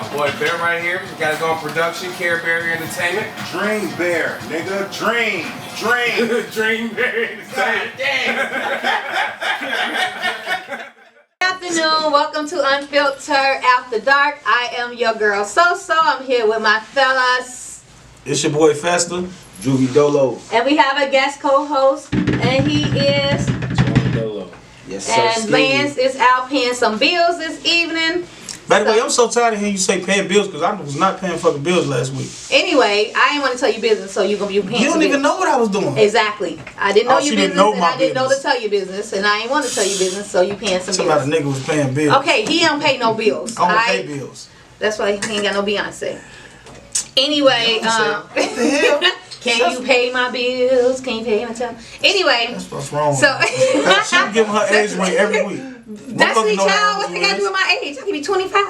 My boy Bear right here. We got his own production, Care Bear Entertainment. Dream Bear, nigga. Dream. Dream Bear Entertainment. Good afternoon. Welcome to Unfiltered After Dark. I am your girl SoSo. I'm here with my fellas. It's your boy Fatsda, Juvie Dolo. And we have a guest co-host, and he is Dolo. Yes, sir. and Lance is out paying some bills this evening. By the way, I'm so tired of hearing you say paying bills because I was not paying fucking bills last week. Anyway, I ain't want to tell you business, so you're gonna be paying. You don't even know what I was doing. Exactly. I didn't know Oh, your she business, didn't know and my I didn't know to business. tell you business, and I ain't want to tell you business, so you paying some Somebody bills. nigga was paying bills. Okay, he don't pay no bills. I don't alright? pay bills. That's why he ain't got no Beyonce. Anyway, What the hell? can you pay my bills? Can you pay my time? Anyway, That's what's wrong with so her. She be giving her age rate every week. that's the Motherfucker know how child. old What's you it got to is. do with my age? I can be 25.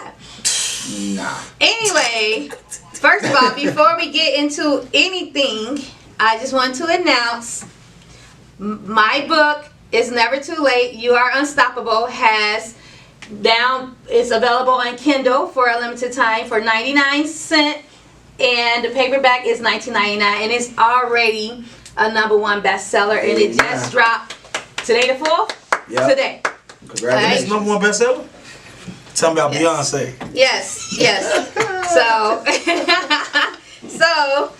Nah. Anyway, first of all, before we get into anything, I just want to announce my book is Never Too Late. You Are Unstoppable it's available on Kindle for a limited time for 99 cents, and the paperback is $19.99, and it's already a #1 bestseller, and it just dropped today the 4th. Yep. Today. Congratulations. It's #1 bestseller? Tell me about Yes. Beyonce. Yes. So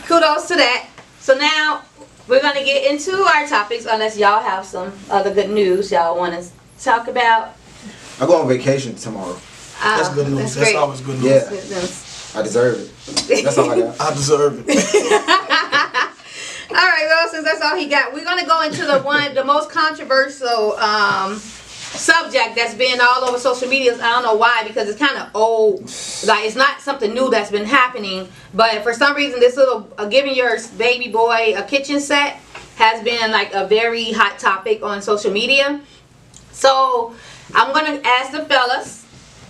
kudos to that. So now we're gonna get into our topics, unless y'all have some other good news y'all want to talk about. I go on vacation tomorrow. That's good news. That's great. always good news. Yeah. Good news. I deserve it. That's all I got. I deserve it. All right, well, since that's all he got, we're gonna go into the most controversial subject that's been all over social media. I don't know why, because it's kind of old. Like, it's not something new that's been happening, but for some reason this little giving your baby boy a kitchen set has been like a very hot topic on social media. So I'm gonna ask the fellas,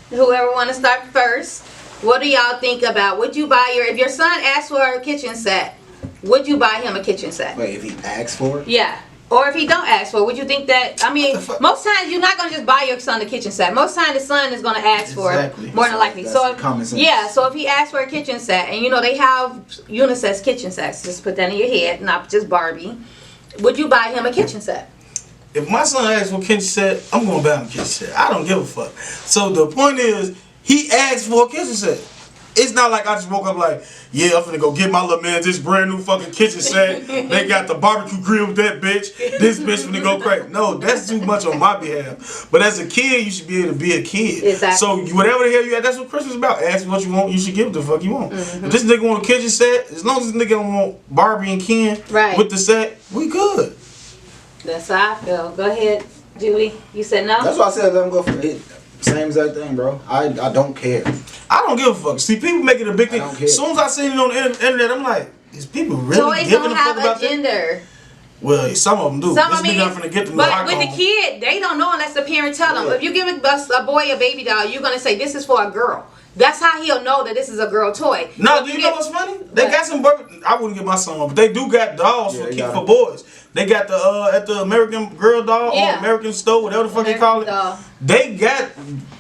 whoever want to start first, what do y'all think about, would you buy if your son asks for a kitchen set, would you buy him a kitchen set? Wait, if he asks for it? Yeah. Or if he don't ask for it, would you think that, I mean, most times you're not going to just buy your son a kitchen set. Most times the son is going to ask for Exactly. it, more than likely. That's So, common sense. yeah, so if he asks for a kitchen set, and you know, they have unisex kitchen sets, just put that in your head, not just Barbie, would you buy him a kitchen set? If my son asks for a kitchen set, I'm going to buy him a kitchen set. I don't give a fuck. So the point is, he asked for a kitchen set. It's not like I just woke up like, yeah, I'm finna go get my little man this brand new fucking kitchen set. They got the barbecue grill with that bitch. This bitch finna go crazy. No, that's too much on my behalf. But as a kid, you should be able to be a kid. Exactly. So whatever the hell you had, that's what Christmas is about. Ask what you want, you should give what the fuck you want. If this nigga want a kitchen set, as long as this nigga don't want Barbie and Ken Right. with the set, we good. That's how I feel. Go ahead, Julie. You said no? That's why I said let him go for it. Same exact thing, bro. I don't care. I don't give a fuck. See, people make it a big thing. I don't care. As soon as I seen it on the internet, I'm like, is people really Toys giving don't a fuck have about a that? gender. Well, some of them do. Some, This I mean, nigga not finna get them but rock with on. the kid, they don't know unless the parent tell them. Yeah. If you give a boy a baby doll, you're gonna say this is for a girl. That's how he'll know that this is a girl toy. No, So do if you know get- what's funny? They What? got some. I wouldn't get my son one, but they do got dolls Yeah, for they kids, got for 'em. boys. They got the at the American Girl doll Yeah. or American store, whatever the fuck they American call it. Doll. They got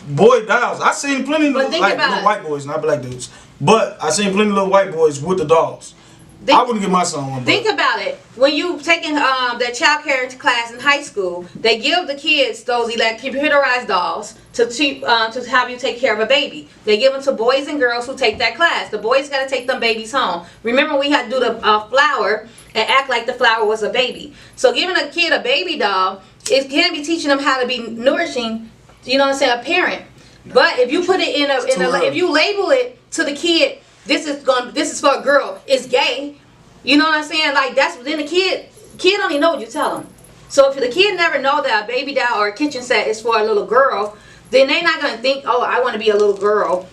boy dolls. I seen plenty of But little, think like about little it. white boys, not black dudes. But I seen plenty of little white boys with the dolls. Think- I wouldn't get my son one. Think about it. When you taking that child care class in high school, they give the kids those computerized dolls to have you take care of a baby. They give them to boys and girls who take that class. The boys got to take them babies home. Remember, we had to do the flower and act like the flower was a baby. So giving a kid a baby doll, it can be teaching them how to be nourishing. You know what I'm saying? A parent. But if you put it if you label it to the kid, this is for a girl, it's gay. You know what I'm saying? Like, then the kid don't even know what you tell them. So if the kid never know that a baby doll or a kitchen set is for a little girl, then they're not gonna think, oh, I want to be a little girl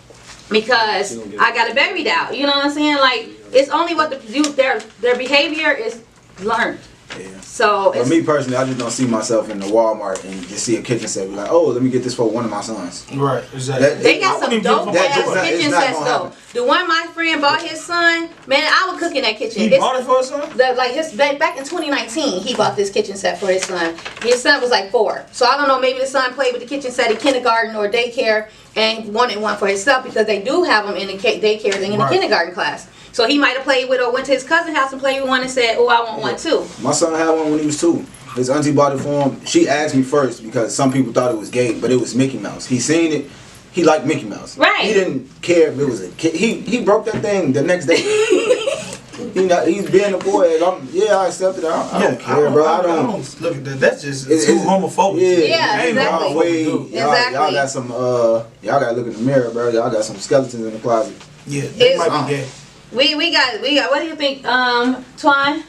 because I got a baby doll. You know what I'm saying? Like, it's only what their behavior is learned. Yeah. So For it's, me personally, I just don't see myself in the Walmart and just see a kitchen set. Be like, oh, let me get this for one of my sons. Right, exactly. they I got some wouldn't even dope give a fuck ass about it. kitchen It's not sets gonna though. happen. The one my friend bought his son, man, I would cook in that kitchen. He bought it for his son? Back in 2019, he bought this kitchen set for his son. His son was like 4. So I don't know, maybe the son played with the kitchen set in kindergarten or daycare, and wanted one for himself because they do have them in the daycare and in the kindergarten class. So he might have played with or went to his cousin's house and played with one and said, "Oh, I want one too." My son had one when he was 2. His auntie bought it for him. She asked me first because some people thought it was gay, but it was Mickey Mouse. He seen it. He liked Mickey Mouse. Right. He didn't care if it was a kid. He broke that thing the next day. He's being a boy. I accepted it. I don't care, bro. I don't look at that. That's just too homophobic. Yeah, exactly. Y'all got some. Y'all gotta look in the mirror, bro. Y'all got some skeletons in the closet. Yeah, they might be gay. We got. What do you think, Twine?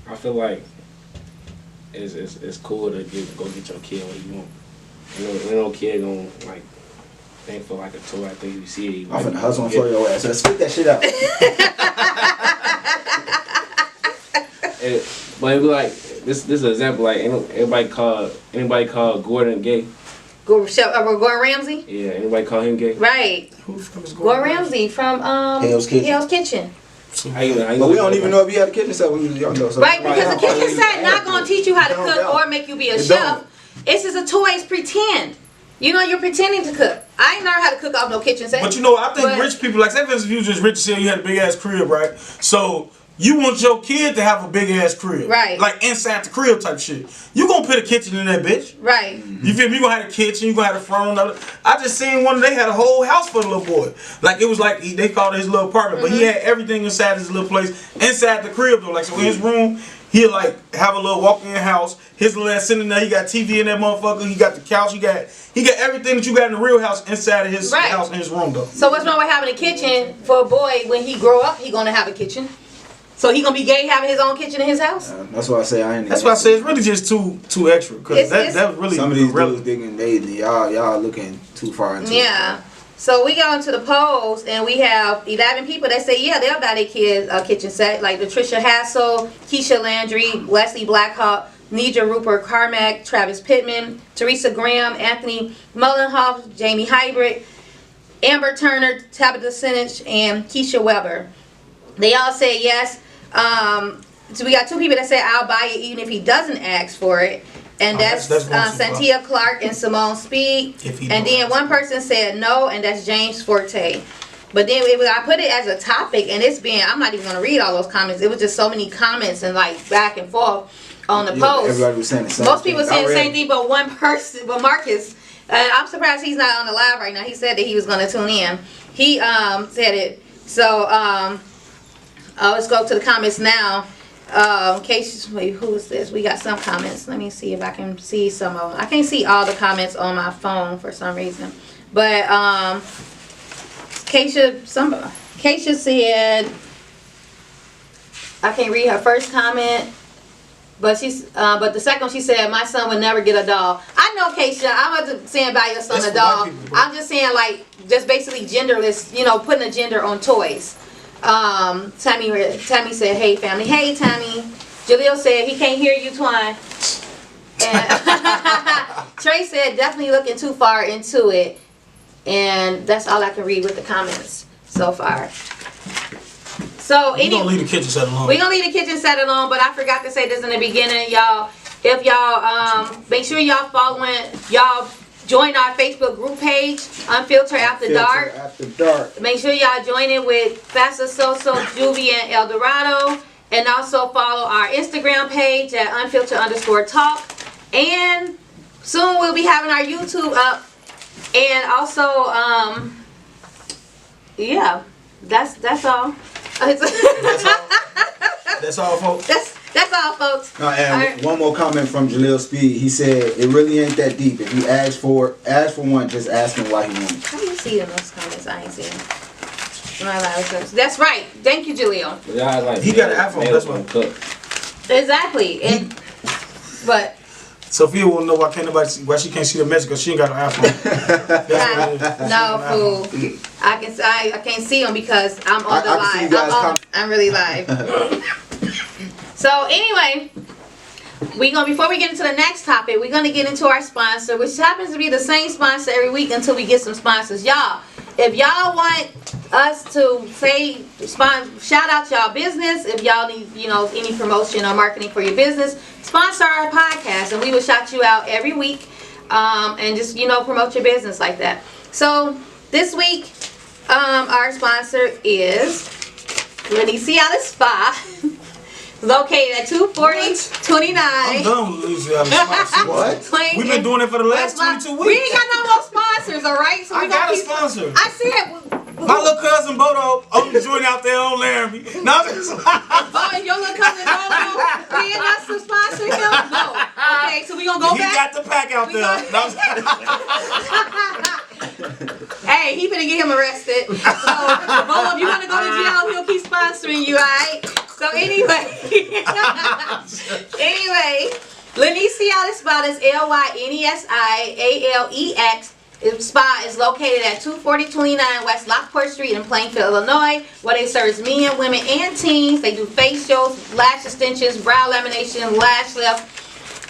I feel like it's cool to go get your kid what you want. You know, no kid gonna like think for like a toy. I think you see it. I'm finna hustle for your ass. So spit that shit out. But it be like this is an example. Like anybody call Gordon gay? Gordon Ramsay? Yeah, anybody call him gay? Right. Who the fuck is Gordon Ramsay from Hell's Kitchen. But we don't even know if he had a kitchen set when he was young though. So right, because the kitchen set not gonna teach you how to cook or make you be a chef. It's just a toy. It's pretend. You know, you're pretending to cook. I ain't learned how to cook off no kitchen set. But you know, I think rich people, like say for instance, if you just rich as hell, you had a big ass crib, right? So you want your kid to have a big ass crib, right? Like inside the crib type shit. You gonna put a kitchen in that bitch, right? You feel me? You gonna have a kitchen, you gonna have a front. I just seen one. They had a whole house for the little boy. Like it was like they called it his little apartment, but he had everything inside his little place inside the crib though. Like so in his room, he'll like have a little walk-in house. His little ass sitting there. He got TV in that motherfucker. He got the couch. He got everything that you got in the real house inside of his house in his room though. So what's wrong with having a kitchen for a boy when he grow up? He gonna have a kitchen. So he gonna be gay having his own kitchen in his house? That's why I say I ain't. That's why I say it's really just too extra. Cause that really some of these dudes thinking y'all looking too far into it. Yeah. So we go into the polls and we have 11 people that say they'll buy their kids a kitchen set, like Latricia Hassel, Keisha Landry, Wesley Blackhawk, Nidra Rupert Carmack, Travis Pittman, Teresa Graham, Anthony Mullenhoff, Jamie Hybrid, Amber Turner, Tabitha Sinich, and Keisha Weber. They all say yes. So we got 2 people that say I'll buy it even if he doesn't ask for it. And that's Santia Clark and Simone Speed. And then one person said no, and that's James Forte. But then I put it as a topic, and I'm not even going to read all those comments. It was just so many comments and like back and forth on the post. Everybody was saying the same Most people saying the same thing, but one person, but Marcus, I'm surprised he's not on the live right now. He said that he was going to tune in. He said it. So let's go to the comments now. Wait, who is this? We got some comments. Let me see if I can see some of them. I can't see all the comments on my phone for some reason. But Keisha said, I can't read her first comment, but the second one she said, my son would never get a doll. I know, Keisha. I'm not saying buy your son a doll. I'm just saying like just basically genderless. Putting a gender on toys. Tammy said, hey family. Hey Tammy. Jaleel said he can't hear you, Twine. And Trey said definitely looking too far into it. And that's all I can read with the comments so far. So we're gonna leave the kitchen set alone. We're gonna leave the kitchen set alone, but I forgot to say this in the beginning, y'all. If y'all make sure y'all join our Facebook group page, Unfiltered After Dark. Make sure y'all join in with Fatsda, SoSo, Juvie, and El Dorado. And also follow our Instagram page at Unfiltered_Talk. And soon we'll be having our YouTube up. And also, that's all. That's all, folks. That's all, folks. And one more comment from Jaleel Speed. He said it really ain't that deep. If you ask for one, just ask him why he wants it. How do you see in those comments? I ain't seen them. That's right. Thank you, Jaleel. He got an iPhone. That's what I'm cooking. Exactly. But Sophia won't know why she can't see the message because she ain't got an iPhone. No, fool. I can't see them because I'm on the live. I'm really live. So anyway, before we get into the next topic, we're gonna get into our sponsor, which happens to be the same sponsor every week until we get some sponsors. Y'all, if y'all want us to shout out y'all business, if y'all need any promotion or marketing for your business, sponsor our podcast and we will shout you out every week. and just promote your business like that. So this week, our sponsor is Louisiana Spa. Located at 240-29. I'm done with Louisiana Spa. What? We've been doing it for the last 22 weeks. We ain't got no more sponsors, all right? So I got a sponsor. I said. My little cousin Bodo owned the joint out there on Laramie. No, Oh, and your little cousin Bodo paying us to sponsor him? No. Okay, so we gonna go he back. got the pack out there. Hey, he finna get him arrested. So, Bodo, if you wanna go to jail, he'll keep sponsoring you, alright? So anyway, Lynesiales Spa is Lynesialex. Spa is located at 240-29 West Lockport Street in Plainfield, Illinois, where they serve men, women, and teens. They do facials, lash extensions, brow lamination, lash lift,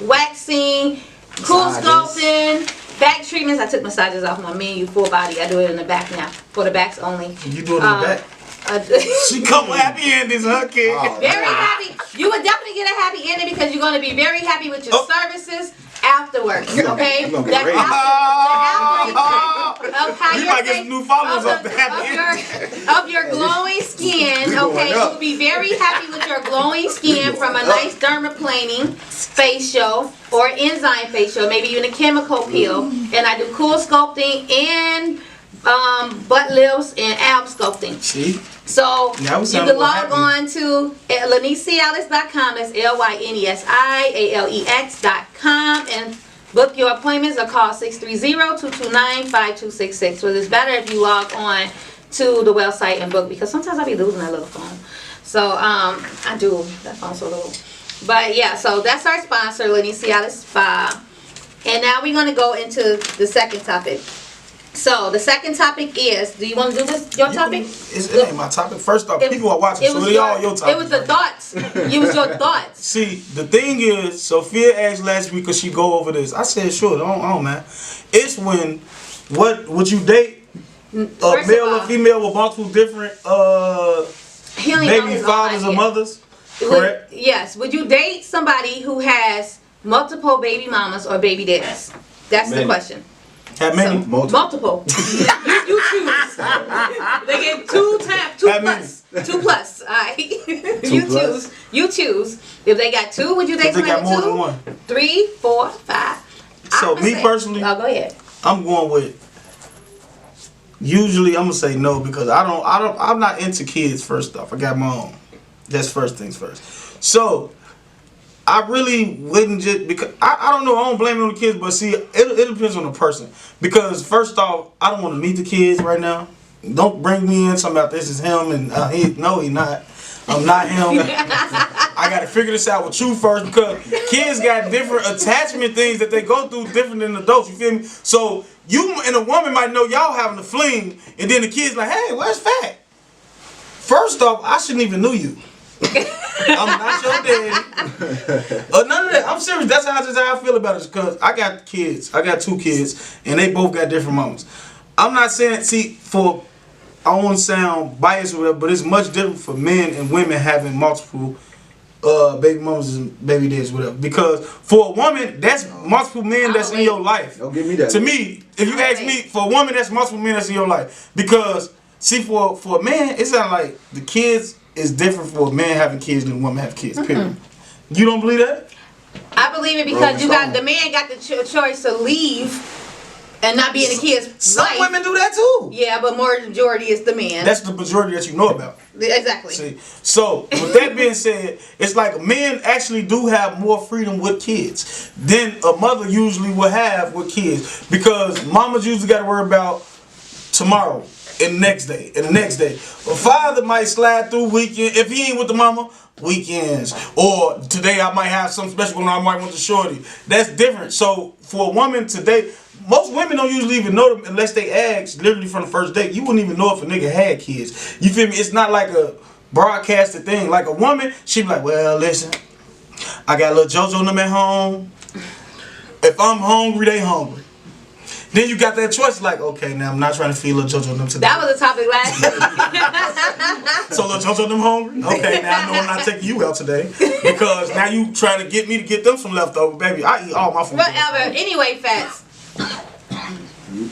waxing, cool sculpting, back treatments. I took massages off my menu, full body. I do it in the back now, for the backs only. You do it in the back? She come with happy endings, huh, kid? Very happy. You would definitely get a happy ending because you're going to be very happy with your services afterwards. Okay? You That after of how you might get some new followers off the happy ending. of your glowing skin. Okay, you will be very happy with your glowing skin from a nice dermaplaning facial or enzyme facial, maybe even a chemical peel. And I do cool sculpting and butt lifts and ab sculpting. See? So you can log on to lynesiales.com. That's LYNESIALEX.com and book your appointments or call 630-229-5266. So it's better if you log on to the website and book because sometimes I be losing that little phone. So I do. That phone's so little. But yeah, so that's our sponsor, Lynesiales Spa. And now we're gonna go into the second topic. So the second topic is, do you want to do this, your topic? It ain't my topic. First off, people are watching, so they all your topic. It was the thoughts. It was your thoughts. See, the thing is, Sophia asked last week, could she go over this? I said, sure, don't man. It's when, would you date a male or female with multiple different baby fathers or mothers? Correct? Yes. Would you date somebody who has multiple baby mamas or baby daddies? That's the question. How many? Multiple. you choose. They get two plus. 2 plus. Alright. You choose. If they got two, would you date somebody with two? They got more than one. 3, 4, 5. So me personally, oh, go ahead. I'm going with. Usually, I'm gonna say no because I'm not into kids. First off, I got my own. That's first things first. So. I really wouldn't just because I don't know. I don't blame it on the kids, but see, it depends on the person. Because first off, I don't want to meet the kids right now. Don't bring me in talking about this is him and he's not. I'm not him. I got to figure this out with you first because kids got different attachment things that they go through different than adults. You feel me? So you and a woman might know y'all having a fling, and then the kids like, hey, where's Fat? First off, I shouldn't even know you. I'm not your daddy. None of that. I'm serious. That's how I feel about it. Because I got kids. I got 2 kids, and they both got different mamas. I'm not saying, I don't want to sound biased or whatever, but it's much different for men and women having multiple baby mamas and baby daddies, whatever. Because for a woman, that's multiple men that's in your life. Don't give me that. To me, if you ask me, for a woman, that's multiple men that's in your life. Because, see, for a man, it's not like the kids is different for a man having kids than a woman having kids, period. You don't believe that? I believe it because the man got the choice to leave and not be in the kid's Some life. women do that too. Yeah, but majority is the man. That's the majority that you know about. Exactly. See, so with that being said, it's like men actually do have more freedom with kids than a mother usually will have with kids because mamas usually got to worry about tomorrow. And the next day, and the next day. A father might slide through weekend, if he ain't with the mama, weekends. Or today I might have something special going on, I might want to shorty. That's different. So for a woman today, most women don't usually even know them unless they ask, literally from the first date. You wouldn't even know if a nigga had kids. You feel me? It's not like a broadcasted thing. Like a woman, she be like, well, listen, I got little JoJo and them at home. If I'm hungry, they hungry. Then you got that choice, like, okay, now I'm not trying to feed little JoJo them today. That was a topic last week. So little JoJo them hungry? Okay, now I know I'm not taking you out today because now you trying to get me to get them some leftover, baby. I eat all my food. Whatever. Anyway, Fats,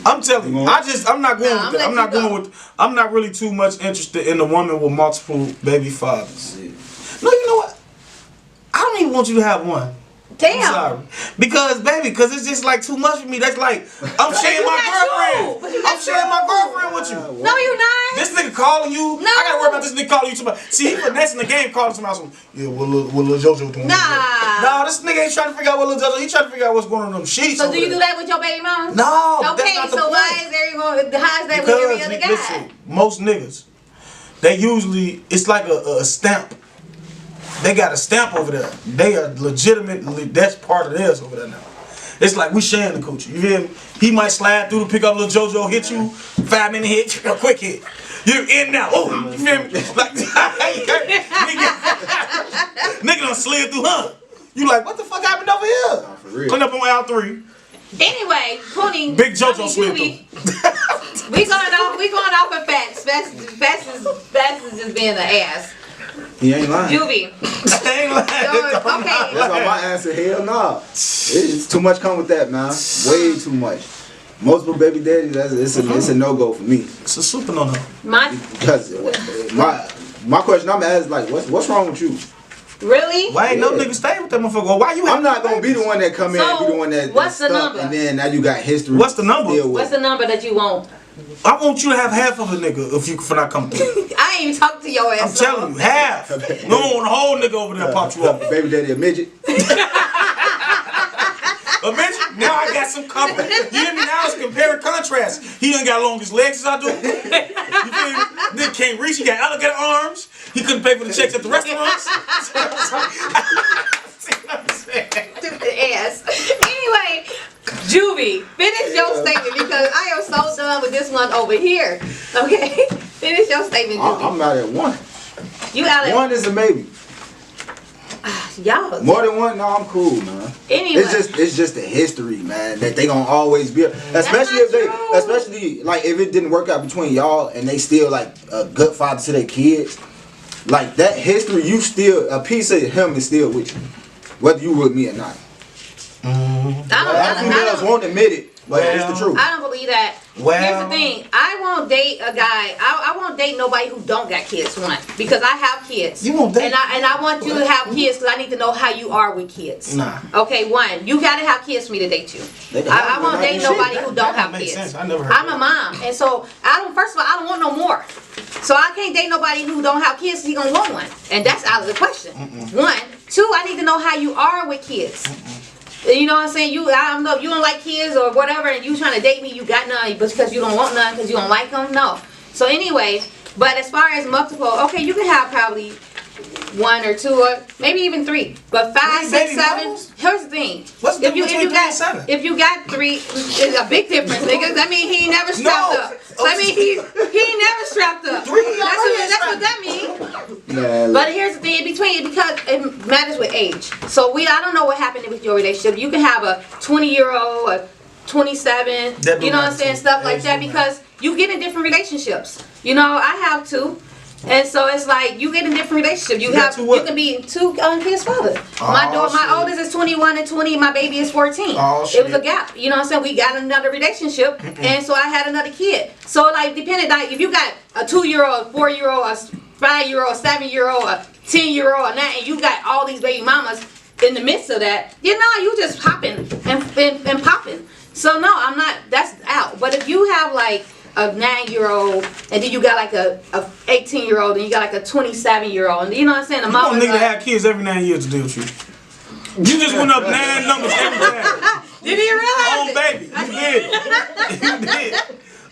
I'm telling you, I'm not going with that. I'm not really too much interested in a woman with multiple baby fathers. No, you know what? I don't even want you to have one. Damn. I'm sorry. Because it's just like too much for me. That's like, I'm sharing my girlfriend. I'm sharing my girlfriend with you. No, you're not. This nigga calling you. No. I gotta worry about this nigga calling you too much. See, he finessing the game, calling somebody. Yeah, what Lil JoJo doing? Nah, this nigga ain't trying to figure out what Lil JoJo. He trying to figure out what's going on in them sheets. So do you do that with your baby mom? No. Okay, that's not the so point. why is everyone? How is that with every other guy? Listen, most niggas, they usually, it's like a stamp. They got a stamp over there. They are legitimately, that's part of theirs over there now. It's like we sharing the coochie. You feel me? He might slide through to pick up Lil JoJo, hit you, 5-minute hit, a quick hit. You're in now. Oh, you feel me? Like, nigga done slid through, huh? You like, what the fuck happened over here? For real. Clean up on aisle 3. Anyway, Poonie. Big JoJo slid through. We going off of facts. Facts is just being an ass. He ain't lying. Juvie. I ain't lying. Okay. That's why my answer, hell nah. It's too much come with that, man. Way too much. Multiple baby daddies, it's a no-go for me. It's a super no-no. Because my question I'm asking, like, what's wrong with you? Really? Why ain't no nigga stay with that motherfucker? Well, why you? I'm not gonna be the one that come in and be the one that what's the stuck, number? and then now you got history. What's the number? What's the number that you want? I want you to have half of a nigga if you for not come through. I ain't even talk to your ass. I'm telling you, half. No one, the whole nigga over there pop you up. Baby daddy a midget. A midget? Now I got some cover. You hear me? Now it's compare and contrast. He done got long as legs as I do. You feel me? Nigga can't reach. He got alligator arms. He couldn't pay for the checks at the restaurants. Stupid ass. Anyway, Juvie, finish your statement because I am so done with this one over here. Okay? Finish your statement, Juvie. I'm out at 1. You out at 1 is a maybe. y'all. More than one? No, I'm cool, man. Anyway. It's just the history, man, that they gonna always be, especially if it didn't work out between y'all and they still like a good father to their kids. Like that history, you still a piece of him is still with you, whether you with me or not. A lot of females won't admit it, but it's the truth. I don't believe that. Well, here's the thing. I won't date a guy. I won't date nobody who don't got kids. One, because I have kids. You won't date. And I want you to have kids because I need to know how you are with kids. Nah. Okay, one, you gotta have kids for me to date you. I won't date nobody who don't have kids. Sense. I never heard I'm a mom, and so first of all, I don't want no more. So I can't date nobody who don't have kids. He gonna want one, and that's out of the question. One, two, I need to know how you are with kids. You know what I'm saying? I don't know if you don't like kids or whatever, and you trying to date me, you got none because you don't want none because you don't like them. No. So anyway, but as far as multiple, okay, you can have probably one or two or maybe even three, but 5, 6, 7. Here's the thing: What's the difference between 3 and 7? If you got 3, it's a big difference, nigga. That mean he ain't never strapped up. I mean he ain't never strapped up. 3. That's what that means. Yeah. But here's the thing in between, because it matters with age. So I don't know what happened with your relationship. You can have a 20-year-old, a 27, you know what I'm saying, stuff like that, because you get in different relationships. You know, I have 2. And so it's like you get in different relationships. You can be 2 kids' father. My oldest is 21 and 20. My baby is 14. It was a gap. You know what I'm saying? We got another relationship, and so I had another kid. So like depending, like if you got a 2-year-old, a 4-year-old, a 5-year-old, a 7-year-old, a 10-year-old, and that, and you got all these baby mamas in the midst of that, you just popping and popping. So no, I'm not. That's out. But if you have like a 9-year-old, and then you got like a 18-year-old, and you got like a 27-year-old, and you know what I'm saying? The mama nigga have kids every 9 years to deal with you. You just went up 9 numbers every time. Did he realize it? Baby, you did. You did.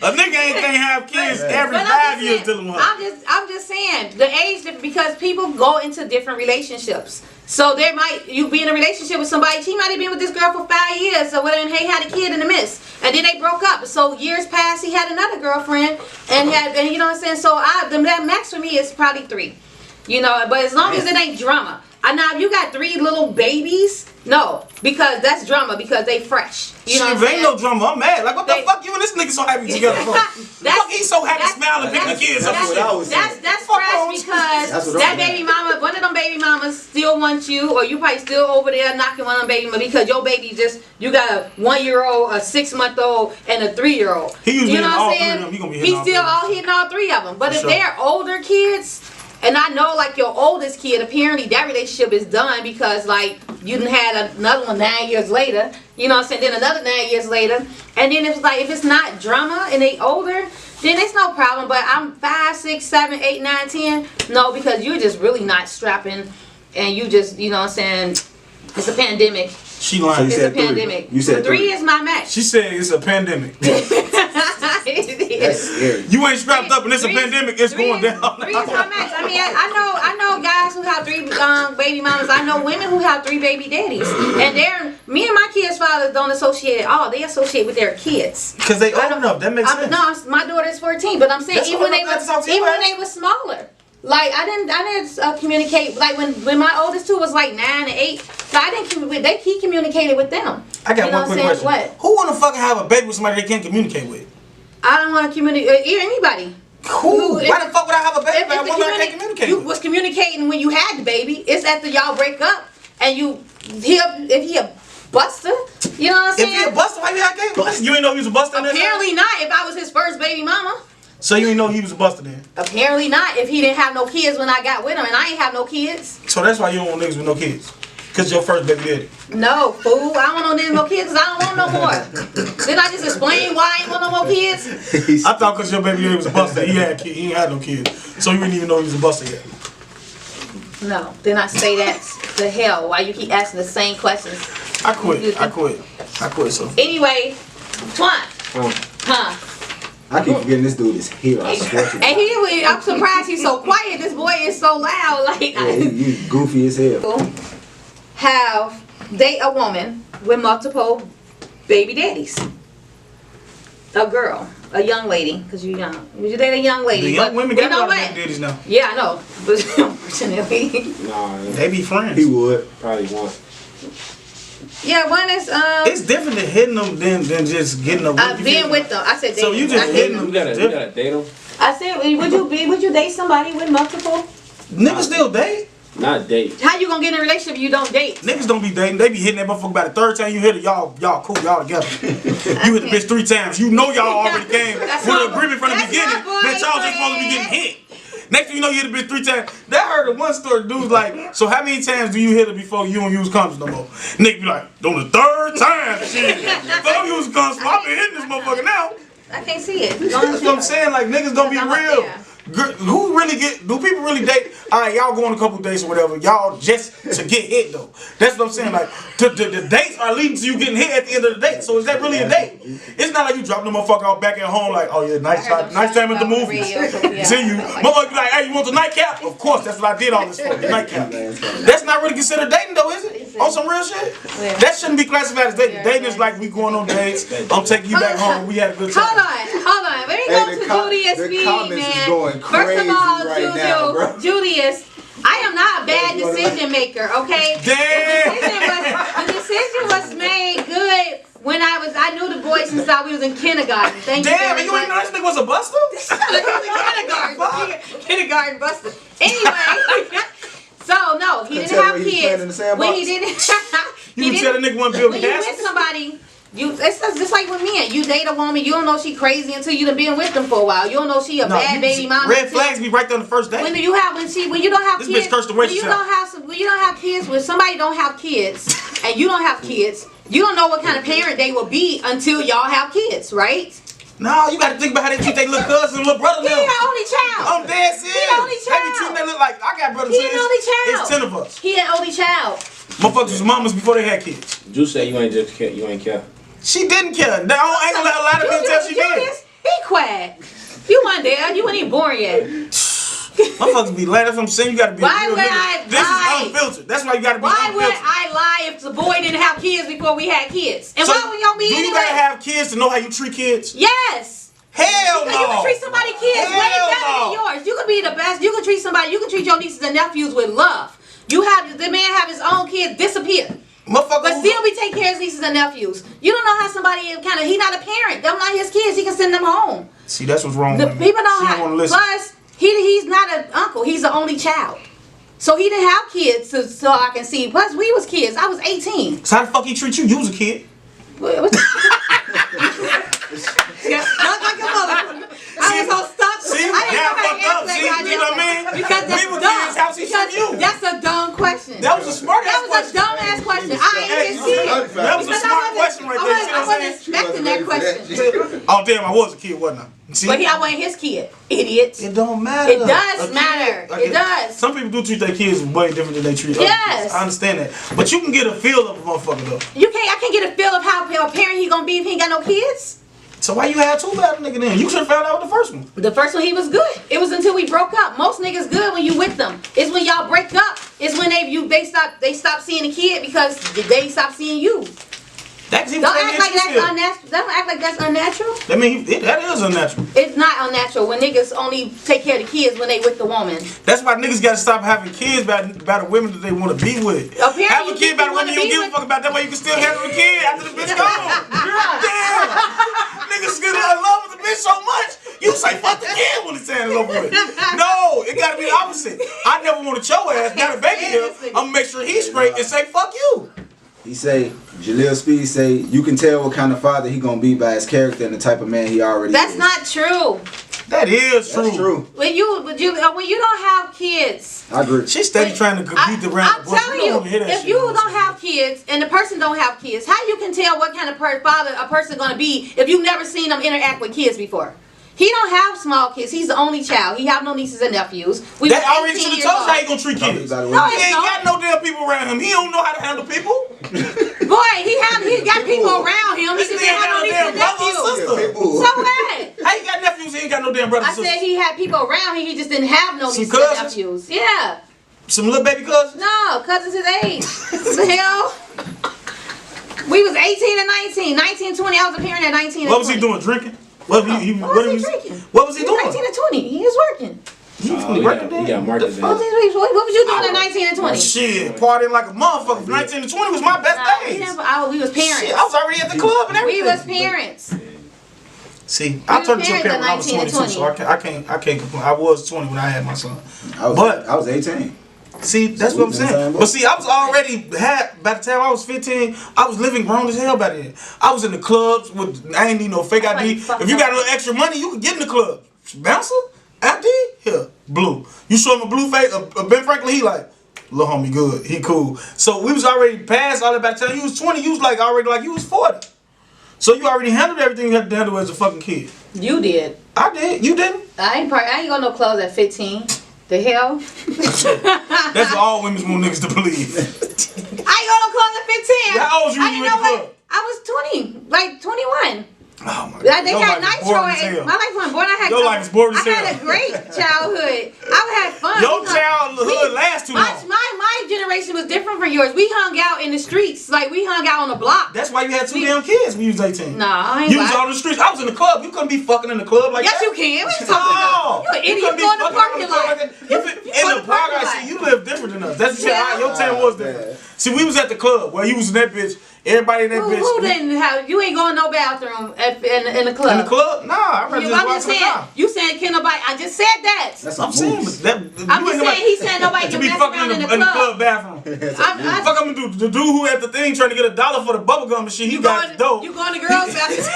A nigga can't have kids every 5 years dealing with her. I'm just saying the age difference, because people go into different relationships. So you be in a relationship with somebody, she might have been with this girl for 5 years or whatever, and had a kid in the midst. And then they broke up. So years passed, he had another girlfriend and you know what I'm saying? So that max for me is probably 3. You know, but as long as it ain't drama. Now if you got 3 little babies, no, because that's drama because they fresh. You know what I'm saying? Ain't no drama. I'm mad. Like what the fuck you and this nigga so happy together for? Fuck, he's so happy smiling, picking the kids up. That's what I was saying. That's fresh because that baby mama, one of them baby mamas still wants you, or you probably still over there knocking one of them baby mamas because your baby you got a 1-year-old, a 6-month-old, and a 3-year-old. He usually you know hitting all what I'm three of saying? them. He gonna be hitting all He's still three of them. hitting all 3 of them. But For if sure. they're older kids, and I know like your oldest kid, apparently that relationship is done because like you done had another one 9 years later. You know what I'm saying? Then another 9 years later. And then if it's not drama and they older, then it's no problem. But I'm 5, 6, 7, 8, 9, 10. No, because you're just really not strapping and you just, you know what I'm saying, it's a pandemic. She lying. It's a said 3. pandemic. You said 3 is my match. She said it's a pandemic. That's scary. You ain't strapped up and it's a pandemic, it's going down. 3 is my match. I mean, I know guys who have 3 baby mamas. I know women who have 3 baby daddies. And me and my kids' fathers don't associate at all. They associate with their kids. Because they old enough, that makes sense. No, my daughter's 14, but I'm saying That's even when what they were smaller. Like I didn't communicate. Like when my oldest 2 was like 9 and 8, so I didn't. He communicated with them. I got You know one quick what I'm saying? question. What? Who wanna fucking have a baby with somebody they can't communicate with? I don't want to communicate. Anybody. Who? Why the fuck would I have a baby with a woman I can't communicate You with? was communicating when you had the baby. It's after y'all break up and if he a buster, you know what I'm If saying? he a buster, why you can't bust? You ain't know he was a buster in this? Apparently not. If I was his first baby mama. So you ain't know he was a buster then? Apparently not. If he didn't have no kids when I got with him, and I ain't have no kids. So that's why you don't want niggas with no kids. Cause your first baby daddy. No, fool. I don't want no kids because I don't want no more. Didn't I just explain why I ain't want no more kids? I thought cause your baby daddy was a buster, he ain't had no kids. So you didn't even know he was a buster yet. No. Then I say that to hell. Why you keep asking the same questions? I quit, so. Anyway, Twan. Huh? I keep forgetting this dude is here. I swear to And I'm surprised he's so quiet. This boy is so loud. Like, yeah, he's goofy as hell. date a woman with multiple baby daddies. A girl, a young lady, because you're young. Would you date a young lady? The young but women you got a know lot of what? baby daddies now. Yeah, I know. But unfortunately. Nah, They be friends. He would. probably one. Yeah, one is It's different than hitting them than just getting a being with them. I said dating. So you just I hitting didn't- them. You gotta date them. I said, would you date somebody with multiple? Niggas still date. Not date. How you gonna get in a relationship if you don't date? Niggas don't be dating. They be hitting that motherfucker by the 3rd time you hit it. Y'all cool. Y'all together. You hit the bitch 3 times. You know y'all already came with an agreement from the That's beginning my that y'all just supposed to be getting hit. Next thing you know, you hit the bitch 3 times. That heard of one story. Dude's like, so how many times do you hit her before you don't use condoms no more? Nigga be like, on the 3rd time, shit. Don't use condoms. So I've been hitting this motherfucker now. I can't see it. That's what I'm saying. Like niggas don't be I'm up real. there. Do people really date? All right, y'all go on a couple dates or whatever. Y'all just to get hit though. That's what I'm saying. Like the dates are leading to you getting hit at the end of the date. So is that really a date? It's not like you dropping the motherfucker out back at home like, oh yeah, nice time at the movies. See you, motherfucker be like, hey, you want the nightcap? Of course, that's what I did all this for. The nightcap. That's not really considered dating though, is it? On some real shit? That shouldn't be classified as dating. Dating is like we going on dates. I'm taking you back home. We had a good time. Hold on. Let me go to Julius' the feed, comments is man. going First of crazy all, right now, bro. Julius, I am not a bad decision maker, okay? Damn. The decision was made good when I knew the boy since we was in kindergarten. Thank you Damn, very you ain't know much. this nigga was a buster? Kindergarten buster. Anyway, so no, he didn't have kids. When he didn't, You can tell the nigga wasn't Bill when you with Gaskins? somebody, it's just like with men. You date a woman, you don't know she crazy until you done been with them for a while. You don't know she a bad baby mama. Red flags be right there on the first day. When you don't have This kids, bitch cursed the way when you herself. when you don't have kids, when somebody don't have kids and you don't have kids, you don't know what kind of parent they will be until y'all have kids, right? No, you gotta think about how they treat their little cousin and little brother He now. the only child. I'm dead serious. He the only They be child. treating that look like I got brothers He and the only sisters. child. It's 10 of us. He the only child. Motherfuckers was mamas before they had kids. You say you ain't just care. You ain't care. She didn't care. I ain't gonna let a lot of people tell she did. Julius, be quiet. You weren't there. You weren't even born yet. Motherfuckers be lying. That's what I'm saying. You gotta be Why a real would nigga. I This lie? is unfiltered. That's why you gotta be Why would unfiltered. I lie if the boy didn't have kids before we had kids? And So, why would y'all be do anyway? you gotta have kids to know how you treat kids? Yes. Hell Because no. you can treat somebody's kids way Hell better than no. yours. You can be the best. You can treat somebody. You can treat your nieces and nephews with love. The man have his own kids disappear. Motherfucker. But still, we take care of his nieces and nephews. You don't know how somebody he not a parent. Them not his kids. He can send them home. See, that's what's wrong The with me. people don't She have. wanna listen. Plus, he's not an uncle. He's the only child. So he didn't have kids so I can see. Plus, we was kids. I was 18. So how the fuck he treat you? You was a kid. Yeah, not like your mother. I was gonna stop. See, I didn't yeah, know how to fucked up. answer See, that you know what I mean? Because that's We were dumb. kids, how's he Because treat you? that's a dumb question. That was a smart ass That was a question. dumb ass question. I ain't his kid. That was a Because smart question right there. You see I what I'm wasn't saying? expecting that question. Oh damn, I was a kid, wasn't I? See? But I wasn't his kid. Idiot. It don't matter. It does A kid- matter. okay, It does. Some people do treat their kids way different than they treat other Yes. kids. I understand that. But you can get a feel of a motherfucker though. I can't get a feel of how a parent he gonna be if he ain't got no kids. So why you had two bad nigga then? You should have found out with the first one. The first one he was good. It was until we broke up. Most niggas good when you with them. It's when y'all break up. It's when they stop seeing the kid because they stop seeing you. That's Don't act like that's unnatural. Don't act like that's unnatural. I mean, that is unnatural. It's not unnatural when niggas only take care of the kids when they with the woman. That's why niggas gotta stop having kids by the women that they want to be with. Apparently Have a you kid think by you the woman wanna you don't be give a with- fuck about. That way you can still handle the kid after the bitch gone. Damn. Niggas get in love with the bitch so much, you say fuck the kid when it's time is over with. No, it gotta be the opposite. I never wanted your ass, got a baby here. I'm gonna make sure he's straight and say fuck you. He say, Jaleel Speed say, you can tell what kind of father he gonna be by his character and the type of man he already That's is. not true. That is true. That's true. When you don't have kids. I agree. She's steady trying to compete around I'm the bush. telling We don't you, wanna hear that if shit. you don't have kids and the person don't have kids, how you can tell what kind of father a person gonna be if you've never seen them interact with kids before? He don't have small kids. He's the only child. He have no nieces and nephews. We That was already 18 should have years told us how old. he gonna treat kids. No, No, He it's ain't not. got no damn people around him. He don't know how to handle people. Boy, he got people around him. He This just nigga didn't have no got no nieces damn and brother or nephews. sister. People. So what? How you got nephews? He ain't got no damn brothers I and sisters. said he had people around him. He just didn't have no Some nieces and cousins? nephews. Yeah. Some little baby cousins. No, cousins his age. What the hell? We was 18 and 19. 19, 20. I was a parent at 19 and What was he 20. doing? Drinking? What was he What was he drinking? What was he He was doing? 19 and 20. He was working. He was We working got then. market The then. What was you doing at 19 and 20? Shit, partying like a motherfucker. From 19 to 20 was my best Nah, days. we was parents. Shit, I was already at the club and We everything. was parents. See, I We turned was into a parents parent when I at was 19 and 22, so I can't complain. I was 20 when I had my son. I was 18. See, that's what I'm saying. But see, I was already by the time I was 15, I was living grown as hell by then. I was in the clubs with, I ain't need no fake That's ID. like fucked If you up. got a little extra money, you can get in the club. Bouncer, ID, here, blue. You show him a blue face, Ben Franklin, he like, little homie good, he cool. So we was already past all that. By the time you was 20, you was like already like you was 40. So you already handled everything you had to handle as a fucking kid. You did. I did, you didn't. I ain't got no clothes at 15. The hell? That's what all women want niggas to believe. I ain't got no clothes at 15. How old you I when you didn't went to know club? I was 20, like 21. Oh my Like, they Your had life is nitro. boring as hell. My life wasn't boring. Your life is boring as I had hell. a great childhood. I had fun. Your You know, childhood lasts too long. My generation was different from yours. We hung out in the streets. Like, we hung out on the block. That's why you had two damn kids when you was 18. Nah, I ain't You was lying. on the streets. I was in the club. You couldn't be fucking in the club like Yes, that. you can. What you talking about? You an idiot. couldn't be Go in the fucking parking in the club lot. like that. In go the in the parking parking lot, lot. see, you live different than us. That's what you Yeah. said. Your town was different. See, we was at the club where you was in that bitch. Everybody in that bitch. Who didn't have? You ain't going no bathroom in the club. In the club? Nah, I'd rather I'm just walk just to the saying. car. You saying can nobody? I just said that. That's I'm a saying, moose. but that. I'm just saying. He said nobody to can be mess fucking around in the club bathroom. I, Fuck, I'm gonna do the dude who at the thing trying to get $1 for the bubblegum machine. He got the dope. You going to girls' bathroom?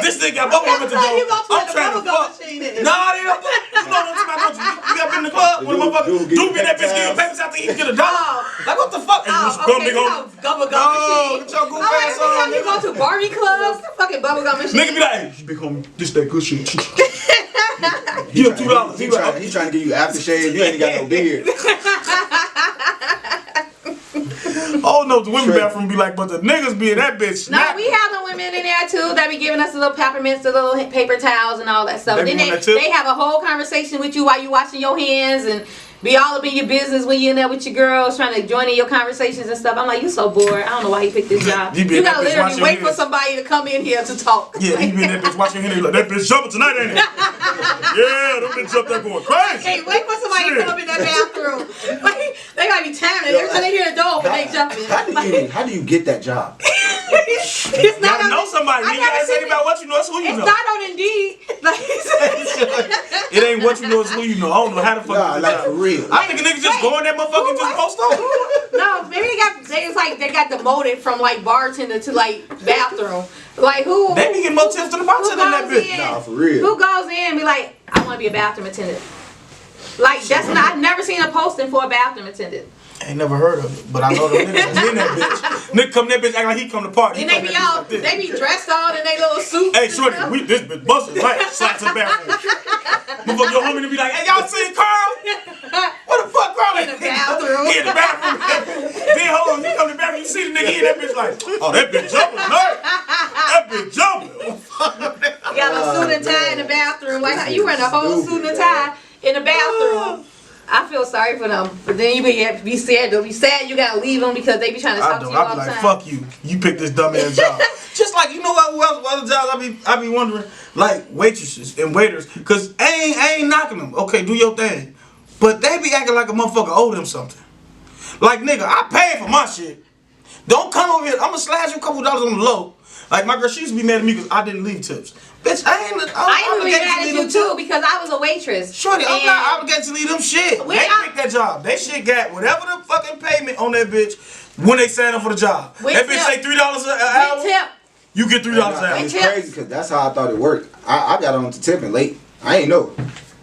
This nigga got bubblegum at the door. You go to I'm the trying to bubblegum fuck. machine then. Nah, they don't. You know what I'm talking about? You got been in the club when a motherfucker Dude, dude be in that bitch get getting papers out there, he can get $1. Like what the fuck? Hey, what's Oh, gum okay, big on? bubblegum No, machine. get your goof Oh, ass on. you go to Barbie clubs? The fucking bubblegum machine. Nigga be like, hey, big homie, this that good shit. Give him $2. He trying to give you aftershave. You ain't got no beard. Oh no, the women bathroom be like, but the niggas be in that bitch. No, we have the women in there too that be giving us the little peppermints, the little paper towels, and all that stuff. They be Then on that too? they have a whole conversation with you while you washing your hands and be all up in your business when you in there with your girls trying to join in your conversations and stuff. I'm like, you so bored. I don't know why you picked this job. You be You in that gotta bitch literally washing wait your for hands. somebody to come in here to talk. Yeah, he be in that bitch watching your hand. He like, that bitch jumping tonight, ain't it? Yeah, them bitches up there going crazy. Hey, wait for somebody to come up in that bathroom. Like, they gotta be timing. Every time they hear the door, they jumping. How do you get that job? It's not Gotta know somebody. Nigga, ask ain't about what you know, it's who you know. It's not on Indeed. Like, It ain't what you know, it's who you know. I don't know how the fuck Nah, you like get for that. real. I think a nigga just go in that motherfucker and just post on. no, maybe they got demoted from like bartender to like bathroom. Like who? They be getting more tips than the bartender in that goes bitch. in? Nah, for real. Who goes in and be like, I want to be a bathroom attendant? Like that's not. I've never seen a posting for a bathroom attendant. I ain't never heard of it, but I know them niggas that's in that bitch. Nigga come in that bitch act like he come to party. And they be all, they be dressed all in their little suits. Hey, shorty, this bitch busted. Right, slap to the bathroom. Motherfucker, your homie to be like, hey, y'all seen Carl? What the fuck, Carl? In the bathroom. He in the bathroom. Then hold on, you come to the bathroom, you see the nigga in that bitch like, oh, that bitch jumping, nerd. That bitch jumping. You got a suit and tie in the bathroom. Like you wearing a whole suit and tie in the bathroom. I feel sorry for them, but then you be sad. They'll be sad you gotta leave them because they be trying to talk to you all I the be like, time. fuck you. You picked this dumb ass job. Just like, you know what other jobs I be wondering? Like waitresses and waiters. Cause I ain't knocking them. Okay, do your thing. But they be acting like a motherfucker owe them something. Like, nigga, I paid for my shit. Don't come over here. I'ma slash you a couple dollars on the low. Like, my girl, she used to be mad at me because I didn't leave tips. Bitch, I ain't be mad at you too because I was a waitress. Shorty, I'm not obligated to leave them shit. They picked that job. They shit got whatever the fucking payment on that bitch when they sign up for the job. That bitch say $3 an hour. Tip. You get $3 an hour. It's crazy because that's how I thought it worked. I got on to tipping late. I ain't know.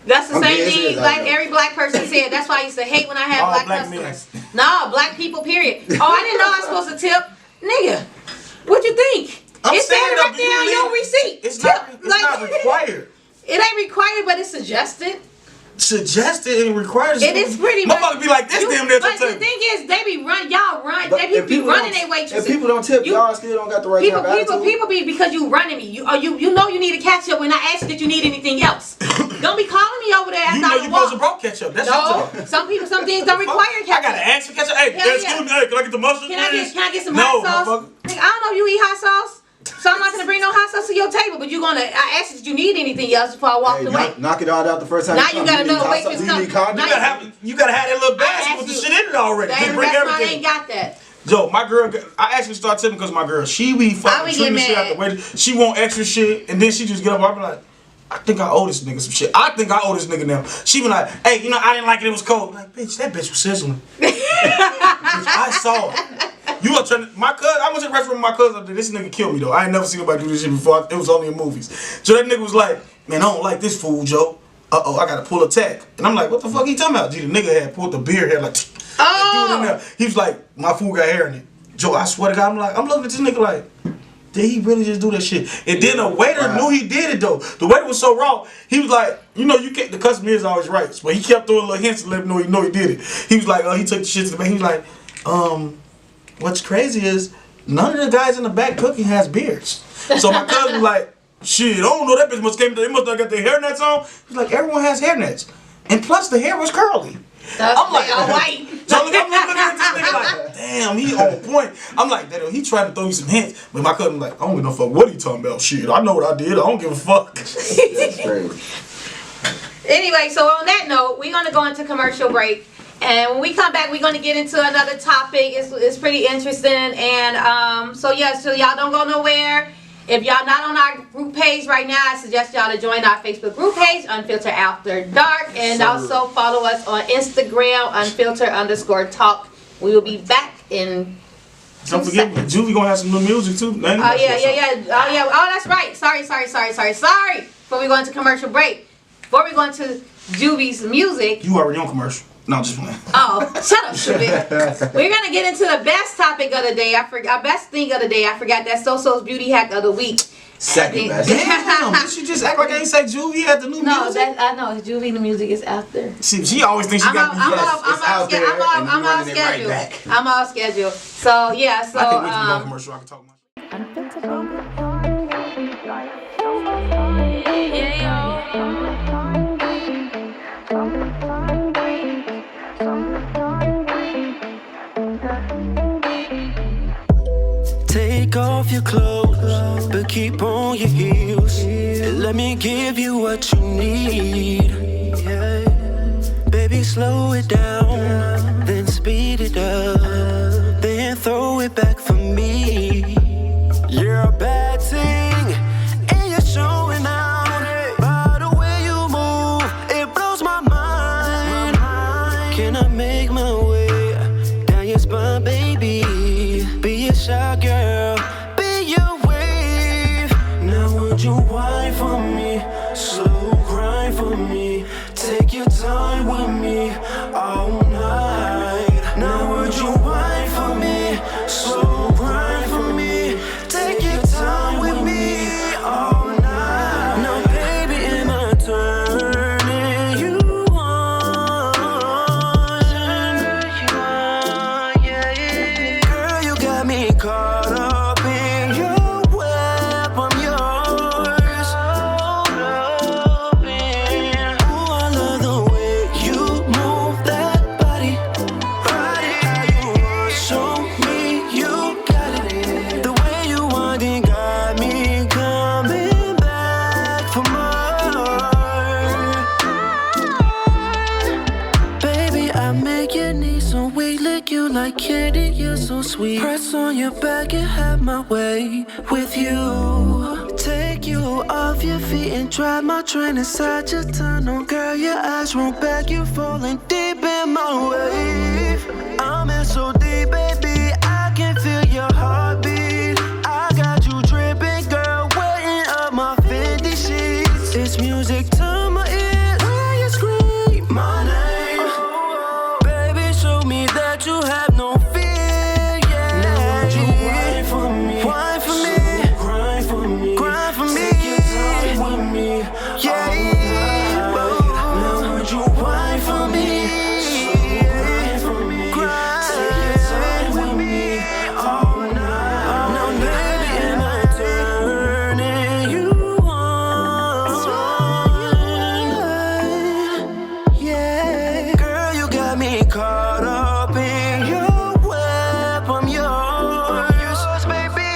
That's the I'm same dead thing serious, like I know. every black person said. That's why I used to hate when I had All black black customers. men. No, black people, period. Oh, I didn't know I was supposed to tip. Nigga, what you think? I'm It's saying standing though, right there on do you your believe- receipt. It's Tip. not required. It ain't required, but it's suggested. Suggested and required. It is pretty much. Motherfucker be like this damn near But the the table. thing is, they be y'all run. But They if be people running don't- their waitresses. If people don't tip, y'all still don't got the right type of attitude. People be because you running me. You know you need to catch up when I ask you that you need anything else. Don't be calling me over there after You know I you supposed to walk. broke catch up. That's your No, job. some things don't require I catch gotta up. ask for ketchup. Hey, Hell excuse yeah. me. Hey, can I get the mustard, Can please? I get some No, hot sauce? motherfucker. Nigga, I don't know if you eat hot sauce. So I'm not gonna bring no hot sauce to your table, but I asked you if you need anything else before I walked Hey, away. knock it all out the first time. Now you gotta know the waitress come. You need condoms? Now You gotta have that little basket asked with the you. shit in it already. Just That bring restaurant everything. ain't got that. Yo, my girl, I actually start tipping because my girl, she be I fucking would treating the get shit out the mad. way. She want extra shit, and then she just get up. I be like, I think I owe this nigga some shit. I think I owe this nigga now. She be like, hey, you know, I didn't like it. It was cold. I'm like, bitch, that bitch was sizzling. Bitch, I saw it. You are trying to, my cousin, I went to the restaurant with my cousin. This nigga killed me though. I ain't never seen nobody do this shit before. It was only in movies. So that nigga was like, man, I don't like this food, Joe. Uh-oh, I gotta pull a tack. And I'm like, what the fuck he talking about? Gee, the nigga had pulled the beer hair like, Oh. dude in there. He was like, my food got hair in it. Joe, I swear to God, I'm looking at this nigga like, did he really just do that shit? And then the waiter knew he did it though. The waiter was so raw. He was like, you know, you can't. The customer is always right, but he kept throwing little hints to let him know he did it. He was like, he took the shit to the back. He was like, what's crazy is none of the guys in the back cooking has beards. So my cousin was like, shit, I don't know, that bitch must came. They must have got their hairnets on. He's like, everyone has hairnets, and plus the hair was curly. I'm like, all white. So I'm looking at this nigga like, damn, he on point. I'm like, damn, he trying to throw you some hints. But my cousin like, I don't give no fuck what he talking about. Shit, I know what I did. I don't give a fuck. That's crazy. Anyway, so on that note, we're gonna go into commercial break. And when we come back, we're going to get into another topic. It's pretty interesting. And so y'all don't go nowhere. If y'all not on our group page right now, I suggest y'all to join our Facebook group page, Unfiltered After Dark. And also follow us on Instagram, Unfiltered_Talk. We will be back in Don't forget, Juvie gonna have some new music too. Oh, yeah. Oh, that's right. Sorry. Before we go into commercial break. Before we go into Juvie's music. You already on commercial. No, just playing. Oh, shut up, stupid. We're going to get into the best topic of the day. Our best thing of the day. I forgot that SoSo's beauty hack of the week. Second best. Damn, did she just act like I ain't say Juvie had the new No, music? I know. Juvie, the music is out there. She always thinks she got I'm on schedule. I'm on schedule. So, yeah. So, I think we can go commercial. I can talk much. Take off your clothes, but keep on your heels. let me give you what you need. Yeah. Baby, slow it down, then speed it up, then throw it back for me. You're a bad thing, and you're showing out. By the way you move, it blows my mind. Can I make my way down your spine, baby? Be a shy girl, be your wave. Now would you whine for me, slow grind for me? Take your time with me all night. Now would you whine for me, slow grind for me? Take your time with me all night. Now baby, am I turning you on? Girl, you got me caught up in your web. I'm yours. Ooh, I love the way you move that body. Body, how you want, show me you got it. The way you want it got me coming back for more. Baby, I make your knees so weak, lick you like candy, you're so sweet. Press on your back and have my way with you. Take you off your feet and drive my train inside your tunnel. Girl, your eyes roll back, you falling deep in my wave. I'm in so deep, baby, I can feel your heartbeat. I got you dripping, girl, wetting up my Fendi sheets. It's music to my ears when you scream my name. Baby, show me that you have no fear, yeah. Now would you whine for me? Whine for me. Grind for me. Grind for me. Take your time with me. Yeah. Now would you whine for me? Grind for me. Take your time with me all night. Now baby, am I turning you on? Yeah. Girl, you got me caught up in your web. I'm yours, baby.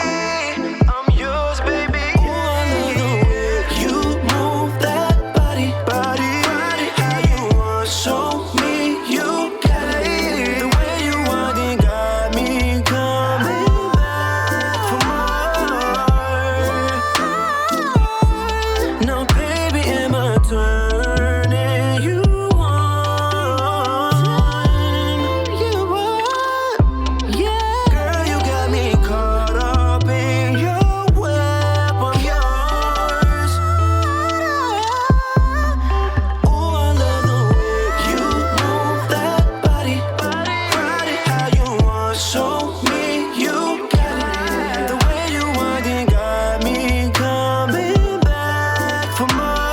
I'm yours, baby. Ooh, I love the way you move that body. Body, how you want, show me you got it. The way you want it got me coming back for more. Now baby, am I turning you on? You what? Yeah. Girl, you got me caught up in your web. I'm yours. Ooh, I love the way you move that body. Body, how you want, show me you got it. The way you want it got me coming back for more.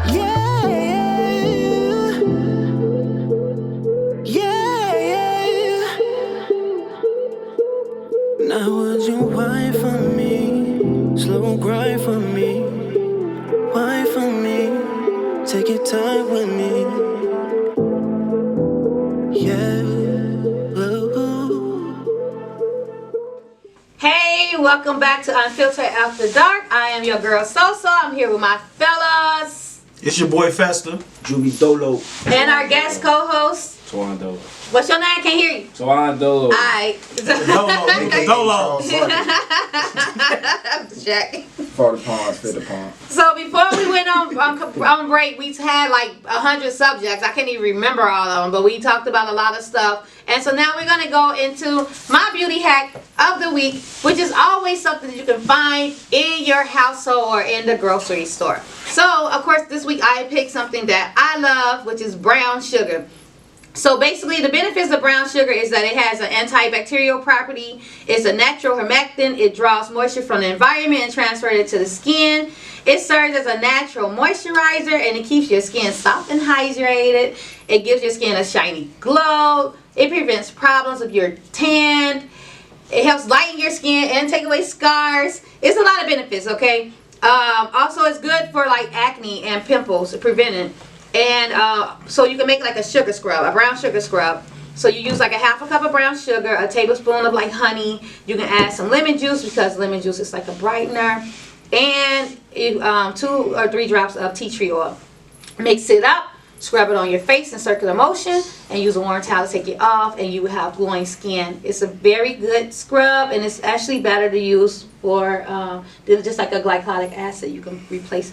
Yeah, yeah. Now would you whine for me, slow grind for me, whine for me, take your time with me, yeah. Hey, welcome back to Unfiltered After Dark. I am your girl SoSo. I'm here with my fellas It's your boy Fatsda. Juvie Dolo. and our guest co-host. Swan Dolo. What's your name? Can't hear you. Swan Dolo. Alright. Dolo. Jack. For the pawns, fit the pawn. So before we went on break, we had like 100 subjects. I can't even remember all of them, but we talked about a lot of stuff. And so now we're gonna go into my beauty hack of the week, which is always something that you can find in your household or in the grocery store. So of course this week I picked something that I love, which is brown sugar. So basically the benefits of brown sugar is that it has an antibacterial property. It's a natural humectant. It draws moisture from the environment and transfers it to the skin. It serves as a natural moisturizer and it keeps your skin soft and hydrated. It gives your skin a shiny glow. It prevents problems of your tan. It helps lighten your skin and take away scars. It's a lot of benefits, okay? Also it's good for like acne and pimples, preventing. And so you can make like a sugar scrub, a brown sugar scrub. So you use like a half a cup of brown sugar, a tablespoon of like honey. You can add some lemon juice because lemon juice is like a brightener, and 2 or 3 drops of tea tree oil. Mix it up, scrub it on your face in circular motion, and use a warm towel to take it off, and you will have glowing skin. It's a very good scrub, and it's actually better to use for just like a glycolic acid. You can replace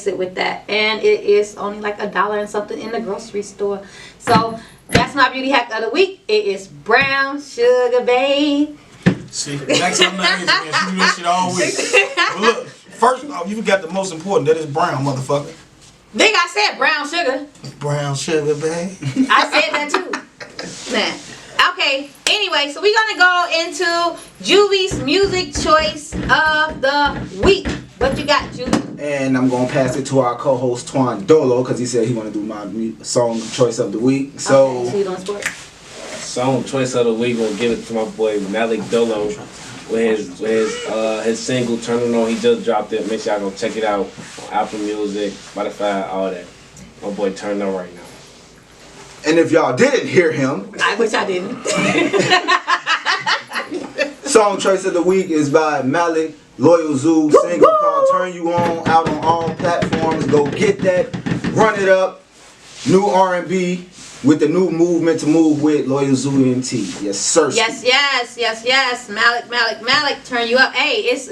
it with that, and it is only like $1 and something in the grocery store. So that's my beauty hack of the week. It is brown sugar, babe. See, next time that is, man, she do this shit all week. But look, first off, you forgot the most important. That is brown, motherfucker. Nigga, I said brown sugar. Brown sugar, babe. I said that too. Man. Okay, anyway, so we're gonna go into Juvie's music choice of the week. What you got, Juvie? And I'm gonna pass it to our co-host Twan Dolo because he said he want to do my song choice of the week. So, okay, so you doing sports? Song choice of the week, gonna give it to my boy Malik Dolo with his single "Turning On." He just dropped it. Make sure y'all go check it out on Apple Music, Spotify, all that. My boy Turning On right now. and if y'all didn't hear him, I wish I didn't. song choice of the week is by Malik Loyal Zoo. Single called "Turn You On," out on all platforms. Go get that, run it up. New R&B. With the new movement to move with Loyal Zoo MT. Yes, sir. Yes. Malik, turn you up. Hey, it's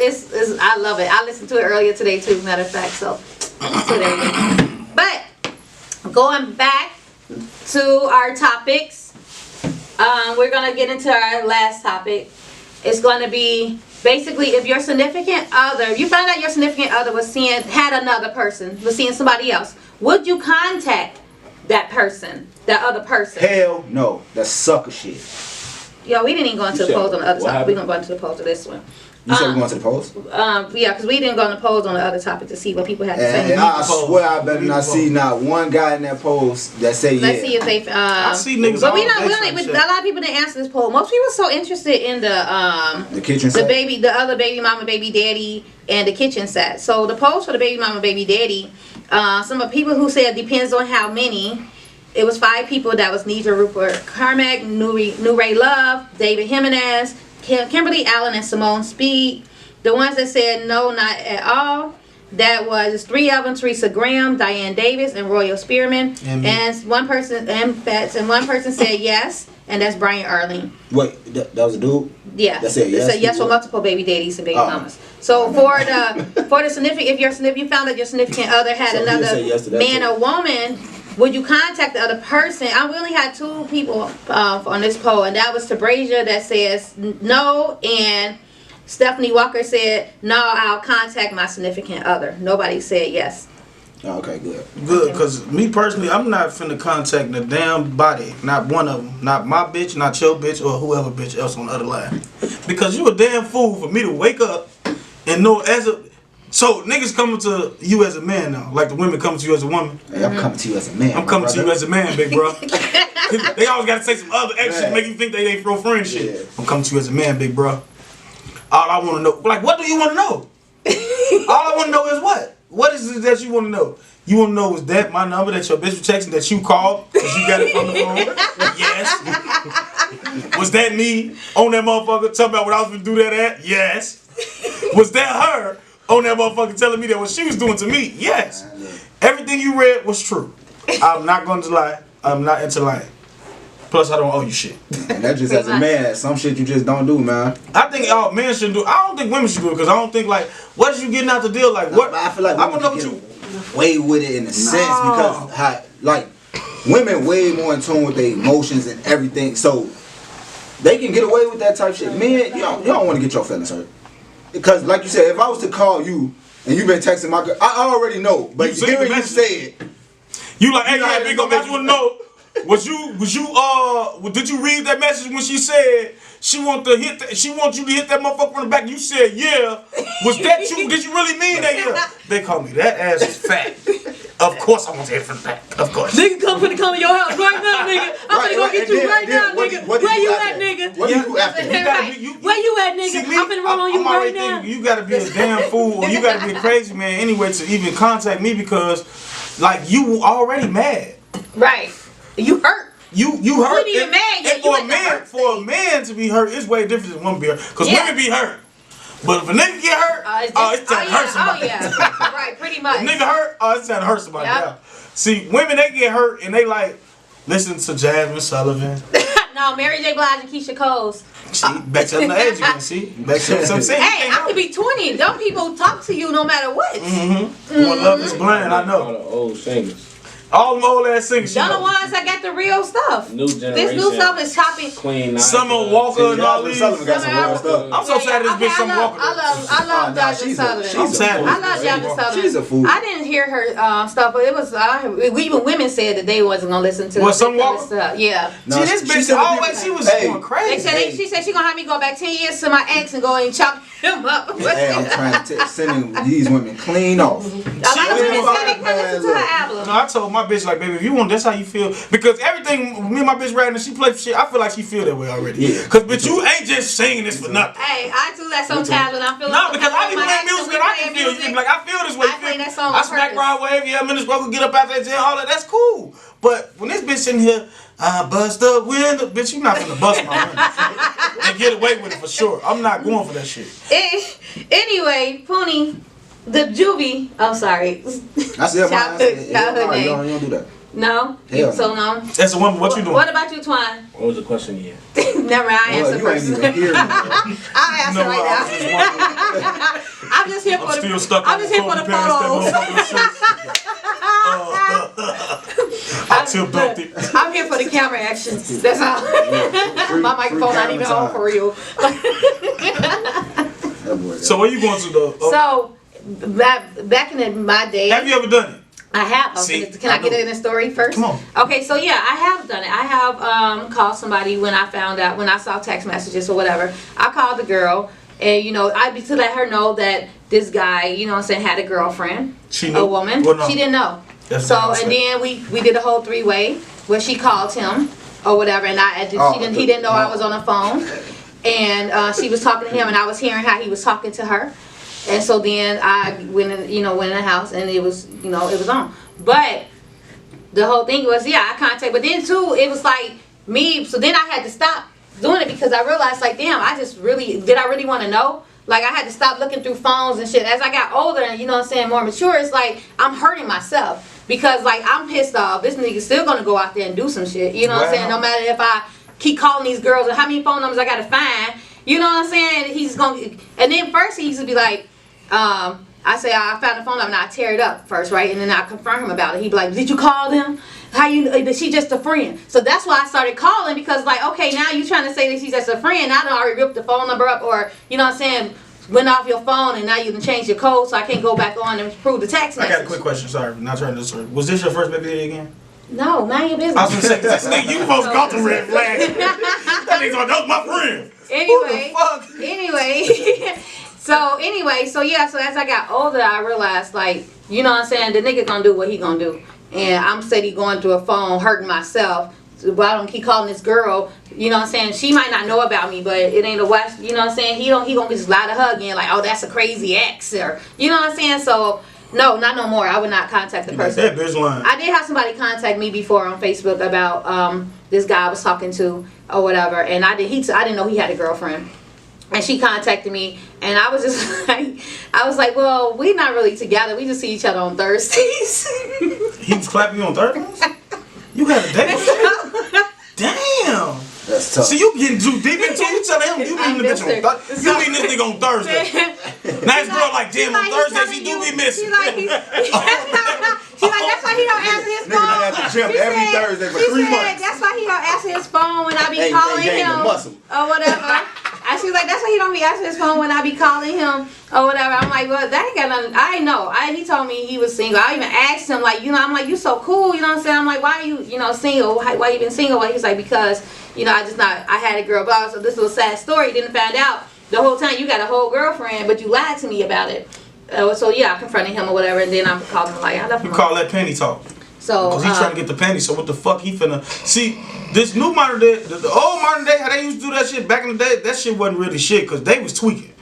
I love it. I listened to it earlier today too, matter of fact. So there you go. But going back to our topics, we're gonna get into our last topic. It's gonna be basically if your significant other, you found out your significant other was seeing somebody else, would you contact that other person? Hell no. That's sucker shit. Yo, we didn't even go into the polls on the other What topic. We're happened? gonna go into the polls of this one. You said we're going to the polls? Yeah, because we didn't go on the polls on the other topic to see what people had to say. And I swear I better not see not one guy in that post that say yeah. Let's see if they. I see niggas But all we day don't. trying to A say. lot of people didn't answer this poll. Most people are so interested in the kitchen set. the other baby mama, baby daddy, and the kitchen set. So the polls for the baby mama, baby daddy. Some of the people who said depends on how many. It was 5 people. That was Nidra Rupert Carmack, New Ray Love, David Jimenez, Kimberly Allen, and Simone Speed. The ones that said no, not at all, that was 3 of them: Teresa Graham, Diane Davis, and Royal Spearman. And one person said yes, and that's Brian Arling. Wait, that was a dude? Yeah, That said yes. It said yes for multiple baby daddies and baby mamas. So for the significant, if you found that your significant other had So you say yes to another that man too. or woman, would you contact the other person? I only had 2 people on this poll, and that was Tabrasia that says no, and Stephanie Walker said no, I'll contact my significant other. Nobody said yes. Oh, okay, good. Good, because me personally, I'm not finna contact the damn body. Not one of them. Not my bitch, not your bitch, or whoever bitch else on the other line. Because you a damn fool for me to wake up and know so niggas coming to you as a man now. Like the women coming to you as a woman. Hey, I'm coming to you as a man. I'm coming to you as a man, big bro. They always gotta say some other extra to make you think they ain't real friend shit. Yeah. I'm coming to you as a man, big bro. All I wanna know, like, what do you wanna know? All I wanna know is what? What is it that you wanna know? You wanna know is that my number that your bitch was texting that you called because you got it from the phone? Yes. Was that me on that motherfucker talking about what I was gonna do that at? Yes. Was that her on that motherfucker telling me that what she was doing to me? Yes. Everything you read was true. I'm not going to lie. I'm not into lying. Plus, I don't owe you shit. And that's just as a man. Some shit you just don't do, man. I think all men should do. I don't think women should do it because I don't think like what is you getting out the deal like what? I feel like I women don't know can what get you. away with it in a sense because women way more in tune with their emotions and everything, so they can get away with that type shit. Men, you don't want to get your feelings hurt. Because like you said, if I was to call you and you've been texting my girl, I already know. But You hearing seen the you message. say it, You like, hey, You know, yeah, big old bitch, you wanna know? Did you read that message when she said she want you to hit that motherfucker from the back? You said yeah. Was that you? Did you really mean that? Yeah. They call me that ass is fat. Of course I want to hit from the back. Of course. Nigga, come to your house right now, nigga. I'm finna go get you right now, nigga. Where you at, nigga? What do you do after? You gotta be, Where you at, nigga? See, me, I'm finna roll on you I'm already right now. thinking you gotta be a damn fool or you gotta be a crazy man anyway to even contact me because like you already mad. Right. You hurt. You hurt. When you're mad, yeah, and you for at a the man, hurt for a man to be hurt, it's way different than women be hurt. Because Yeah. women be hurt. But if a nigga get hurt, it's time to hurt somebody. Oh yeah, right, pretty much. If nigga hurt, it's time to hurt somebody. Yep. Yeah. See, women they get hurt and they like listen to Jasmine Sullivan. No, Mary J. Blige and Keisha Cole's. See, back to the age again. See, back to what I'm saying. Hey, I could be 20. Them people talk to you no matter what. One love is blind. I All know. the old singers. All them old ass singers. Y'all the ones that got the real stuff. New generation. This new stuff is chopping. Queen. Summer Walker and all these. Sullivan got some real stuff. I'm so sad this bitch Summer Walker. I love Jasmine Sullivan. I'm sad. I love Jasmine Sullivan. She's a fool. I didn't hear her stuff, but it was even women said that they wasn't gonna listen to What, Summer this Walker? stuff. Yeah. No, See, this she bitch said the always, people- she was Hey. going crazy. She said she gonna have me go back 10 years to my ex and go and chop him up. Hey, I'm trying to sending these women clean off. A lot of women said they can listen to her album. No, I told my bitch, like, baby, if you want, that's how you feel. Because everything, me and my bitch rapping and she play shit, I feel like she feel that way already. Yeah. Because, bitch, you ain't just singing this for nothing. Hey, I do that sometimes when I'm feeling. No, because I be my playing ex music and and I we can play feel you. Like, I feel this way. I play that song I on smack purpose. right wave, yeah, I'm in the struggle, get up out that jail, all that, that's cool. But when this bitch in here, I bust the window, bitch, you not gonna bust my window. And get away with it for sure. I'm not going for that shit. Anyway, Pony, the Juvie. Oh, sorry. I said Childhood mine. You name. don't do that. No. Hell So no. no. That's the one, what you doing? What about you, Twine? What was the question again? Never mind. I Well, answer you ain't first. even hear me. I'll answer right now. I'm just here for I'm the. still stuck I'm on just here for the photos. I tipped up it. I'm here for the camera actions. That's all. My microphone not even on for you. So where you going to though? So back in my day, Have you ever done it? I have. See, Can I get it in the story first? Come on. Okay, so yeah, I have done it. I have called somebody when I saw text messages or whatever. I called the girl, and I to let her know that this guy, had a girlfriend, She knew? a woman. Well, no. She didn't know. That's So what I'm and then we did a whole 3-way where she called him or whatever, and he didn't know I was on the phone, and she was talking to him, and I was hearing how he was talking to her. And so then I went in the house, and it was on. But the whole thing was, I contacted. But then too, it was like me. So then I had to stop doing it because I realized, like, damn, I really want to know? Like, I had to stop looking through phones and shit. As I got older and, more mature, it's like I'm hurting myself because, like, I'm pissed off. This nigga's still gonna go out there and do some shit. You know what I'm saying? No matter if I keep calling these girls or how many phone numbers I gotta find. You know what I'm saying? He's gonna. And then first he used to be like. I say I found the phone number and I tear it up first, right? And then I confront him about it. He'd be like, "Did you call them? How is she just a friend?" So that's why I started calling because, like, okay, now you trying to say that she's just a friend. I done already ripped the phone number up, or went off your phone, and now you can change your code, so I can't go back on and prove the text message. I got a quick question. Sorry, not trying to disturb. Was this your first baby daddy again? No, mind your business. I was gonna say, this nigga, you supposed to call the red flag. That nigga's like, that was my friend. Anyway, Who the fuck? So as I got older, I realized, like, the nigga gonna do what he gonna do. And I'm steady going through a phone, hurting myself. So I don't keep calling this girl, she might not know about me, but it ain't a West, he gonna just lie to her again, like, oh, that's a crazy ex, or, so, no, not no more. I would not contact the person. That bitch lying. I did have somebody contact me before on Facebook about this guy I was talking to or whatever, and I didn't know he had a girlfriend. And she contacted me, and I was just like, well, we're not really together. We just see each other on Thursdays. He was clapping you on Thursdays? You had a date with him? Damn. That's tough. See, you getting too deep into it. You telling him you meeting this bitch on Thursday. You meeting this nigga on Thursday. Nice girl like, damn, on Thursdays he do be missing. She's like, that's why he don't answer his phone. Nigga done at the gym every Thursday for 3 months. That's why he don't answer his phone when I be Ain't calling gained him the muscle. or whatever. And she's like, that's why he don't be answering his phone when I be calling him or whatever. I'm like, well, that ain't got nothing. I ain't know. He told me he was single. I even asked him, like, I'm like, you so cool, you know what I'm saying? I'm like, why are you, single? Why you been single? He was like, because, I had a girl, but so this was a sad story. Didn't find out the whole time you got a whole girlfriend, but you lied to me about it. So I confronted him or whatever, and then I called him like, I left him. You call that penny talk. So because he's trying to get the penny. So what the fuck he finna see? This new modern day, the old modern day, how they used to do that shit back in the day, that shit wasn't really shit because they was tweaking.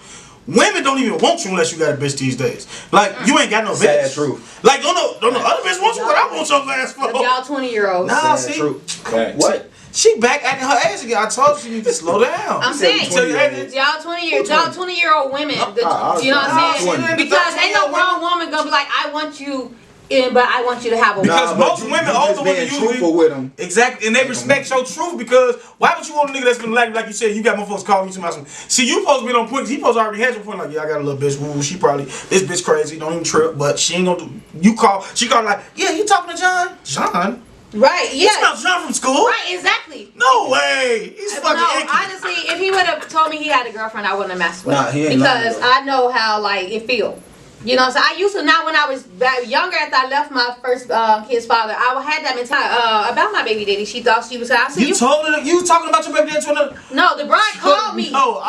Women don't even want you unless you got a bitch these days. Like, you ain't got no bitch. Sad truth. Like, don't no other bitch want you, but I want your ass for. Y'all 20-year-olds. Nah, Sad see. truth. Right. What? She back acting her ass again. I told you she need to slow down. I'm saying, y'all 20-year-old women. You know what I'm saying? Because ain't no grown woman gonna be like, I want you, but I want you to have a Because most women, older women, being truthful with them. Exactly, and they respect your truth. Because why would you want a nigga that's been like you said, you got motherfuckers calling you to my son. See, you supposed to be on point. He supposed to already had your point. Like, yeah, I got a little bitch. Ooh, she probably this bitch crazy. Don't even trip, but she ain't gonna do. You call. She called like, yeah, you talking to John? John. Right, yeah. It's not John from school. Right, exactly. No way. He's fucking icky. Honestly, if he would have told me he had a girlfriend, I wouldn't have messed with him. He ain't because lying, I know how like it feel. You know what I'm saying? I used to, not when I was younger, after I left my first kid's father, I had that mentality about my baby daddy. She thought she was, I said, you told her, you talking about your baby daddy to another? No, the bride called me. No,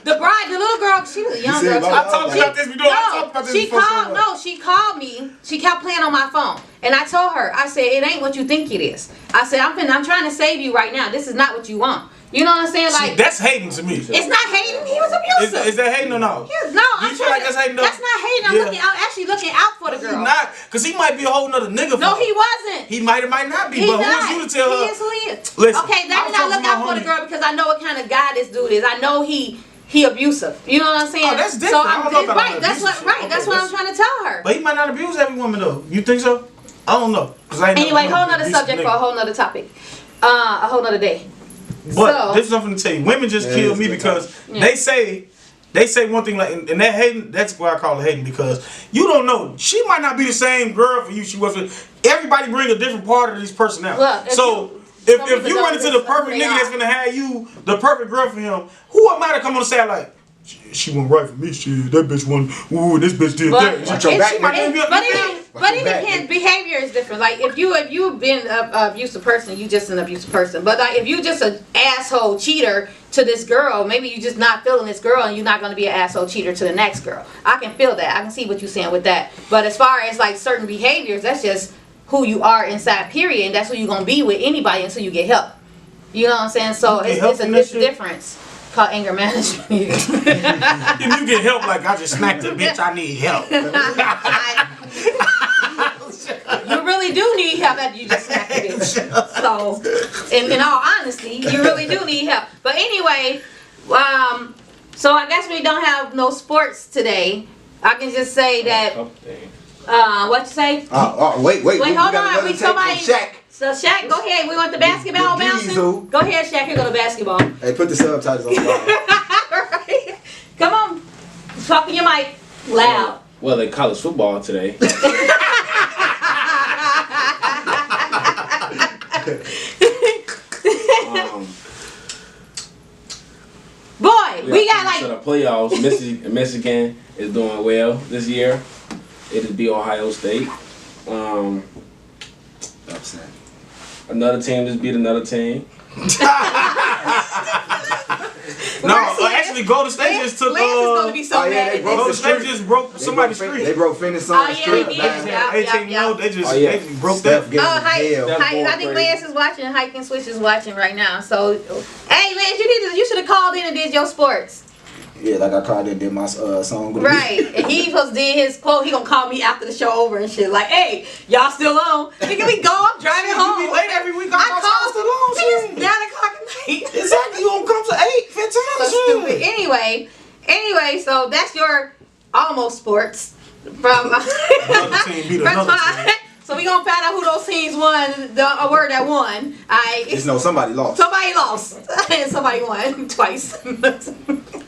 the little girl, she was a young girl. I talked about this before. She called me. She kept playing on my phone. And I told her, I said, it ain't what you think it is. I said, I'm trying to save you right now. This is not what you want. You know what I'm saying? Like, that's hating to me. It's not hating. He was abusive. Is that hating or no? No, I'm feel like that's hating? That's not hating. I'm actually looking out for the girl. He's not, because he might be a whole nother nigga. No, he wasn't. He might not be. He's but not. who is you to tell her? He is who he is. Listen, okay, let me not look out for the girl because I know what kind of guy this dude is. I know he abusive. You know what I'm saying? Oh, that's different. So that's what I'm trying to tell her. But he might not abuse every woman though. You think so? I don't know. Anyway, whole nother subject for a whole nother topic. A whole nother day. But this is something to tell you. Women just kill me because they say one thing like, and that hating, that's why I call it hating, because you don't know. She might not be the same girl for you she was for. Everybody bring a different part of these personalities. Well, if you run into the perfect nigga that's gonna have you the perfect girl for him, who am I to come on the side like, she went right for me, shit, that bitch won, ooh, this bitch did that. But it depends. Behavior is different. Like if you've been an abusive person, you just an abusive person. But like if you just an asshole cheater to this girl, maybe you just not feeling this girl, and you're not going to be an asshole cheater to the next girl. I can feel that. I can see what you're saying with that. But as far as like certain behaviors, that's just who you are inside. Period. And that's who you're gonna be with anybody until you get help. You know what I'm saying? So it's a difference. Called anger management. If you get help, like I just smacked a bitch, I need help. You really do need help after you just smacked a bitch. So, in all honesty, you really do need help. But anyway, so I guess we don't have no sports today. I can just say that. What you say? Wait, hold on. Shaq. So Shaq, go ahead. We want the basketball bouncing. Go ahead, Shaq. Here go the basketball. Hey, put the subtitles on. Right. Come on, talk in your mic loud. Well, they college football today. Boy, we got like. So the playoffs, Michigan is doing well this year. It'll be Ohio State. Upset. Another team just beat another team. Actually, Golden State just took. Lance is gonna be so mad. Golden State just broke somebody's street. They broke Phoenix on the street. They just broke that. I think Lance is watching. Hike and Switch is watching right now. So, hey, Lance, you should have called in and did your sports. Yeah, like I called in and did my song. Right, and he supposed to did his quote. He gonna call me after the show over and shit. Like, hey, y'all still on? Nigga, we go. I'm driving home. You be late every week. I called still on. It's 9 o'clock at night. Exactly. You gonna come to 8:15? So stupid. Anyway, so that's your almost sports from. So we gonna find out who those teams won. A word that won. Just know somebody lost. Somebody lost, and somebody won twice.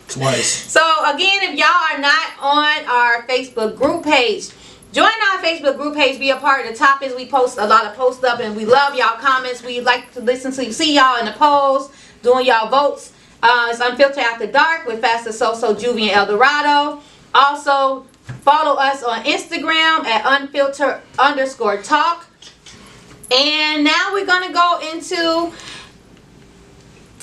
Twice. So again, if y'all are not on our Facebook group page, join our Facebook group page. Be a part of the topics. We post a lot of posts up, and we love y'all comments. We like to listen to see y'all in the polls, doing y'all votes. It's Unfiltered After Dark with Fatsda, SoSo, Juvie, and El Dorado. Also, follow us on Instagram at Unfiltered_Talk. And now we're gonna go into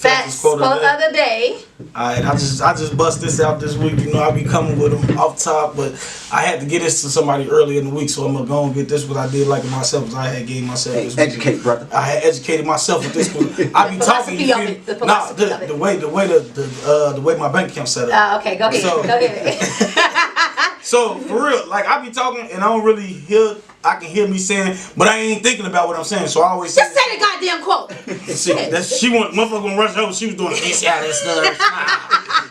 That's quote of the day. Alright, I just bust this out this week. You know, I be coming with them off top, but I had to get this to somebody early in the week, so I'm gonna go and get this. What I did like it myself was I had gave myself this educate, week. brother. I had educated myself with this. I be talking. You feel? Nah, the way my bank account set up. Okay, go ahead. So, go ahead. So for real, like I be talking and I don't really hear. I can hear me saying, but I ain't thinking about what I'm saying. So I always just say the goddamn quote. She want motherfucker gonna rush over. She was doing this out and stuff,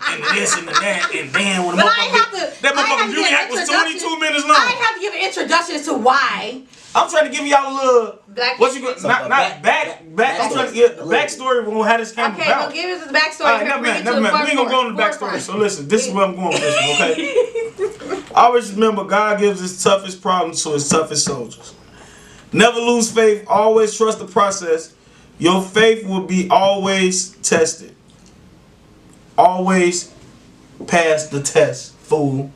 and this and the that, and then when the that motherfucker Juvie act was 22 minutes long. I have to give an introduction as to why. I'm trying to give y'all a little. What you got? Not back. I'm trying to get the backstory on how this came about. Okay, well give us the backstory. All right, never mind. We ain't gonna go on the backstory. So listen, this is where I'm going with this one, okay? Always remember, God gives his toughest problems to his toughest soldiers. Never lose faith. Always trust the process. Your faith will be always tested. Always pass the test, fool.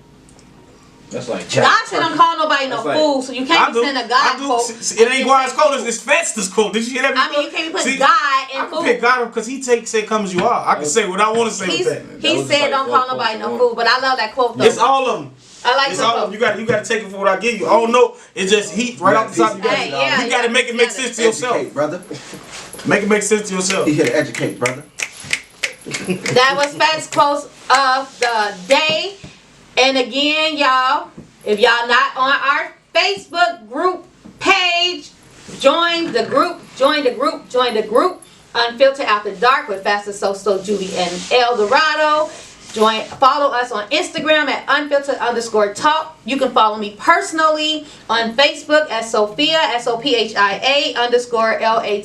That's like God said don't call nobody no fool, so you can't be saying a God quote. It ain't God's quote, it's Fatsda's quote. Did you hear that? I mean, you can't be putting God and fool. I can pick God because he say come as you are. I can say what I want to say with that. He said don't call nobody no fool, but I love that quote though. It's all of them. I like it's all of them. You got to take it for what I give you. Oh no, it's just heat right off the top. You got to make it make sense to yourself, educate, brother. Make it make sense to yourself. You here to educate, brother. That was Fat's quote of the day. And again, y'all, if y'all not on our Facebook group page, join the group. Unfiltered After Dark with Fatsda, SoSo, Juvie, and El Dorado. Follow us on Instagram at Unfiltered_Talk. You can follow me personally on Facebook at Sophia, SOPHIA _LATRICE.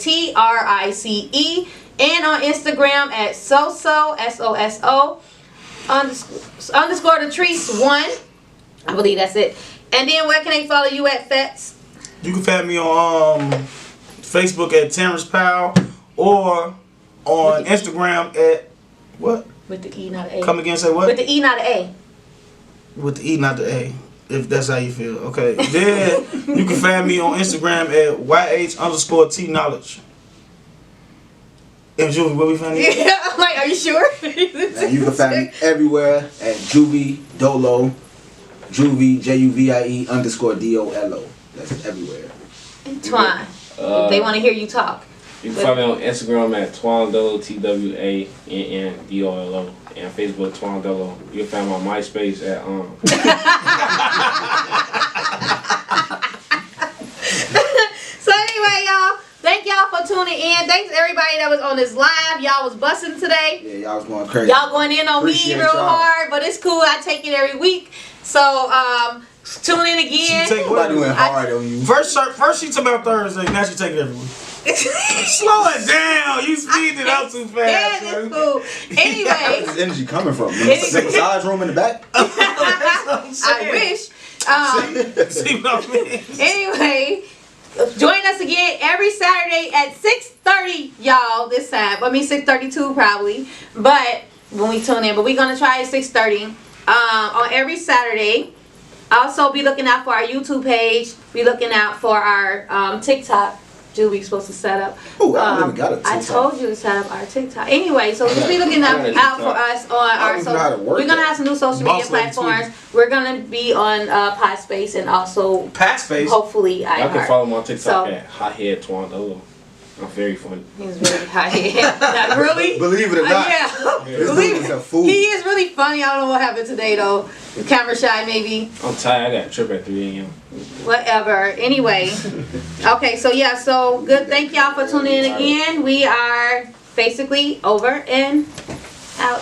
And on Instagram at SoSo, SOSO _Latrice1. I believe that's it. And then where can they follow you at, Fats? You can find me on Facebook at Terrence Powell or on Instagram at what? With the E, not the A. Come again, say what? With the E, not the A. With the E, not the A. If that's how you feel. Okay. Then you can find me on Instagram at YH_T Knowledge. And Juvie, where we find you? Yeah, I'm like, are you sure? You can find me everywhere at Juvie Dolo. Juvie, JUVIE_DOLO. That's everywhere. Twine. They want to hear you talk. You can find me on Instagram at Twandolo, TWANNDOLO, and Facebook Twandolo. You can find my MySpace at So anyway, y'all, thank y'all for tuning in. Thanks everybody that was on this live. Y'all was busting today. Yeah, y'all was going crazy. Y'all going in on me real hard, but it's cool. I take it every week. So tune in again. Nobody went hard on you. First she talking about Thursday. Now she take it every week. Slow it down. You speed it up too fast. Yeah, it's cool. Anyway. Where's this energy coming from? The massage room in the back? I wish. See what I mean? Anyway, join us again every Saturday at 6:30, y'all. This time, 6:32 probably, but when we tune in. But we're gonna try at 6:30 on every Saturday. Also, be looking out for our YouTube page. Be looking out for our TikTok. Juvie's supposed to set up. Oh, I don't even got a TikTok. I told you to set up our TikTok. Anyway, so just be looking out for us on our social. We're gonna have some new social media platforms. We're gonna be on Podspace and also Podspace. Hopefully, I can follow my TikTok at Hothead Twandolo. I'm very funny. He's really hothead. Not really. Believe it or not. Yeah. This dude is a fool. He is really funny. I don't know what happened today though. Camera shy maybe. I'm tired. I got a trip at 3 a.m. Whatever. Anyway. Okay, so yeah, so good. Thank y'all for tuning in again. We are basically over and out.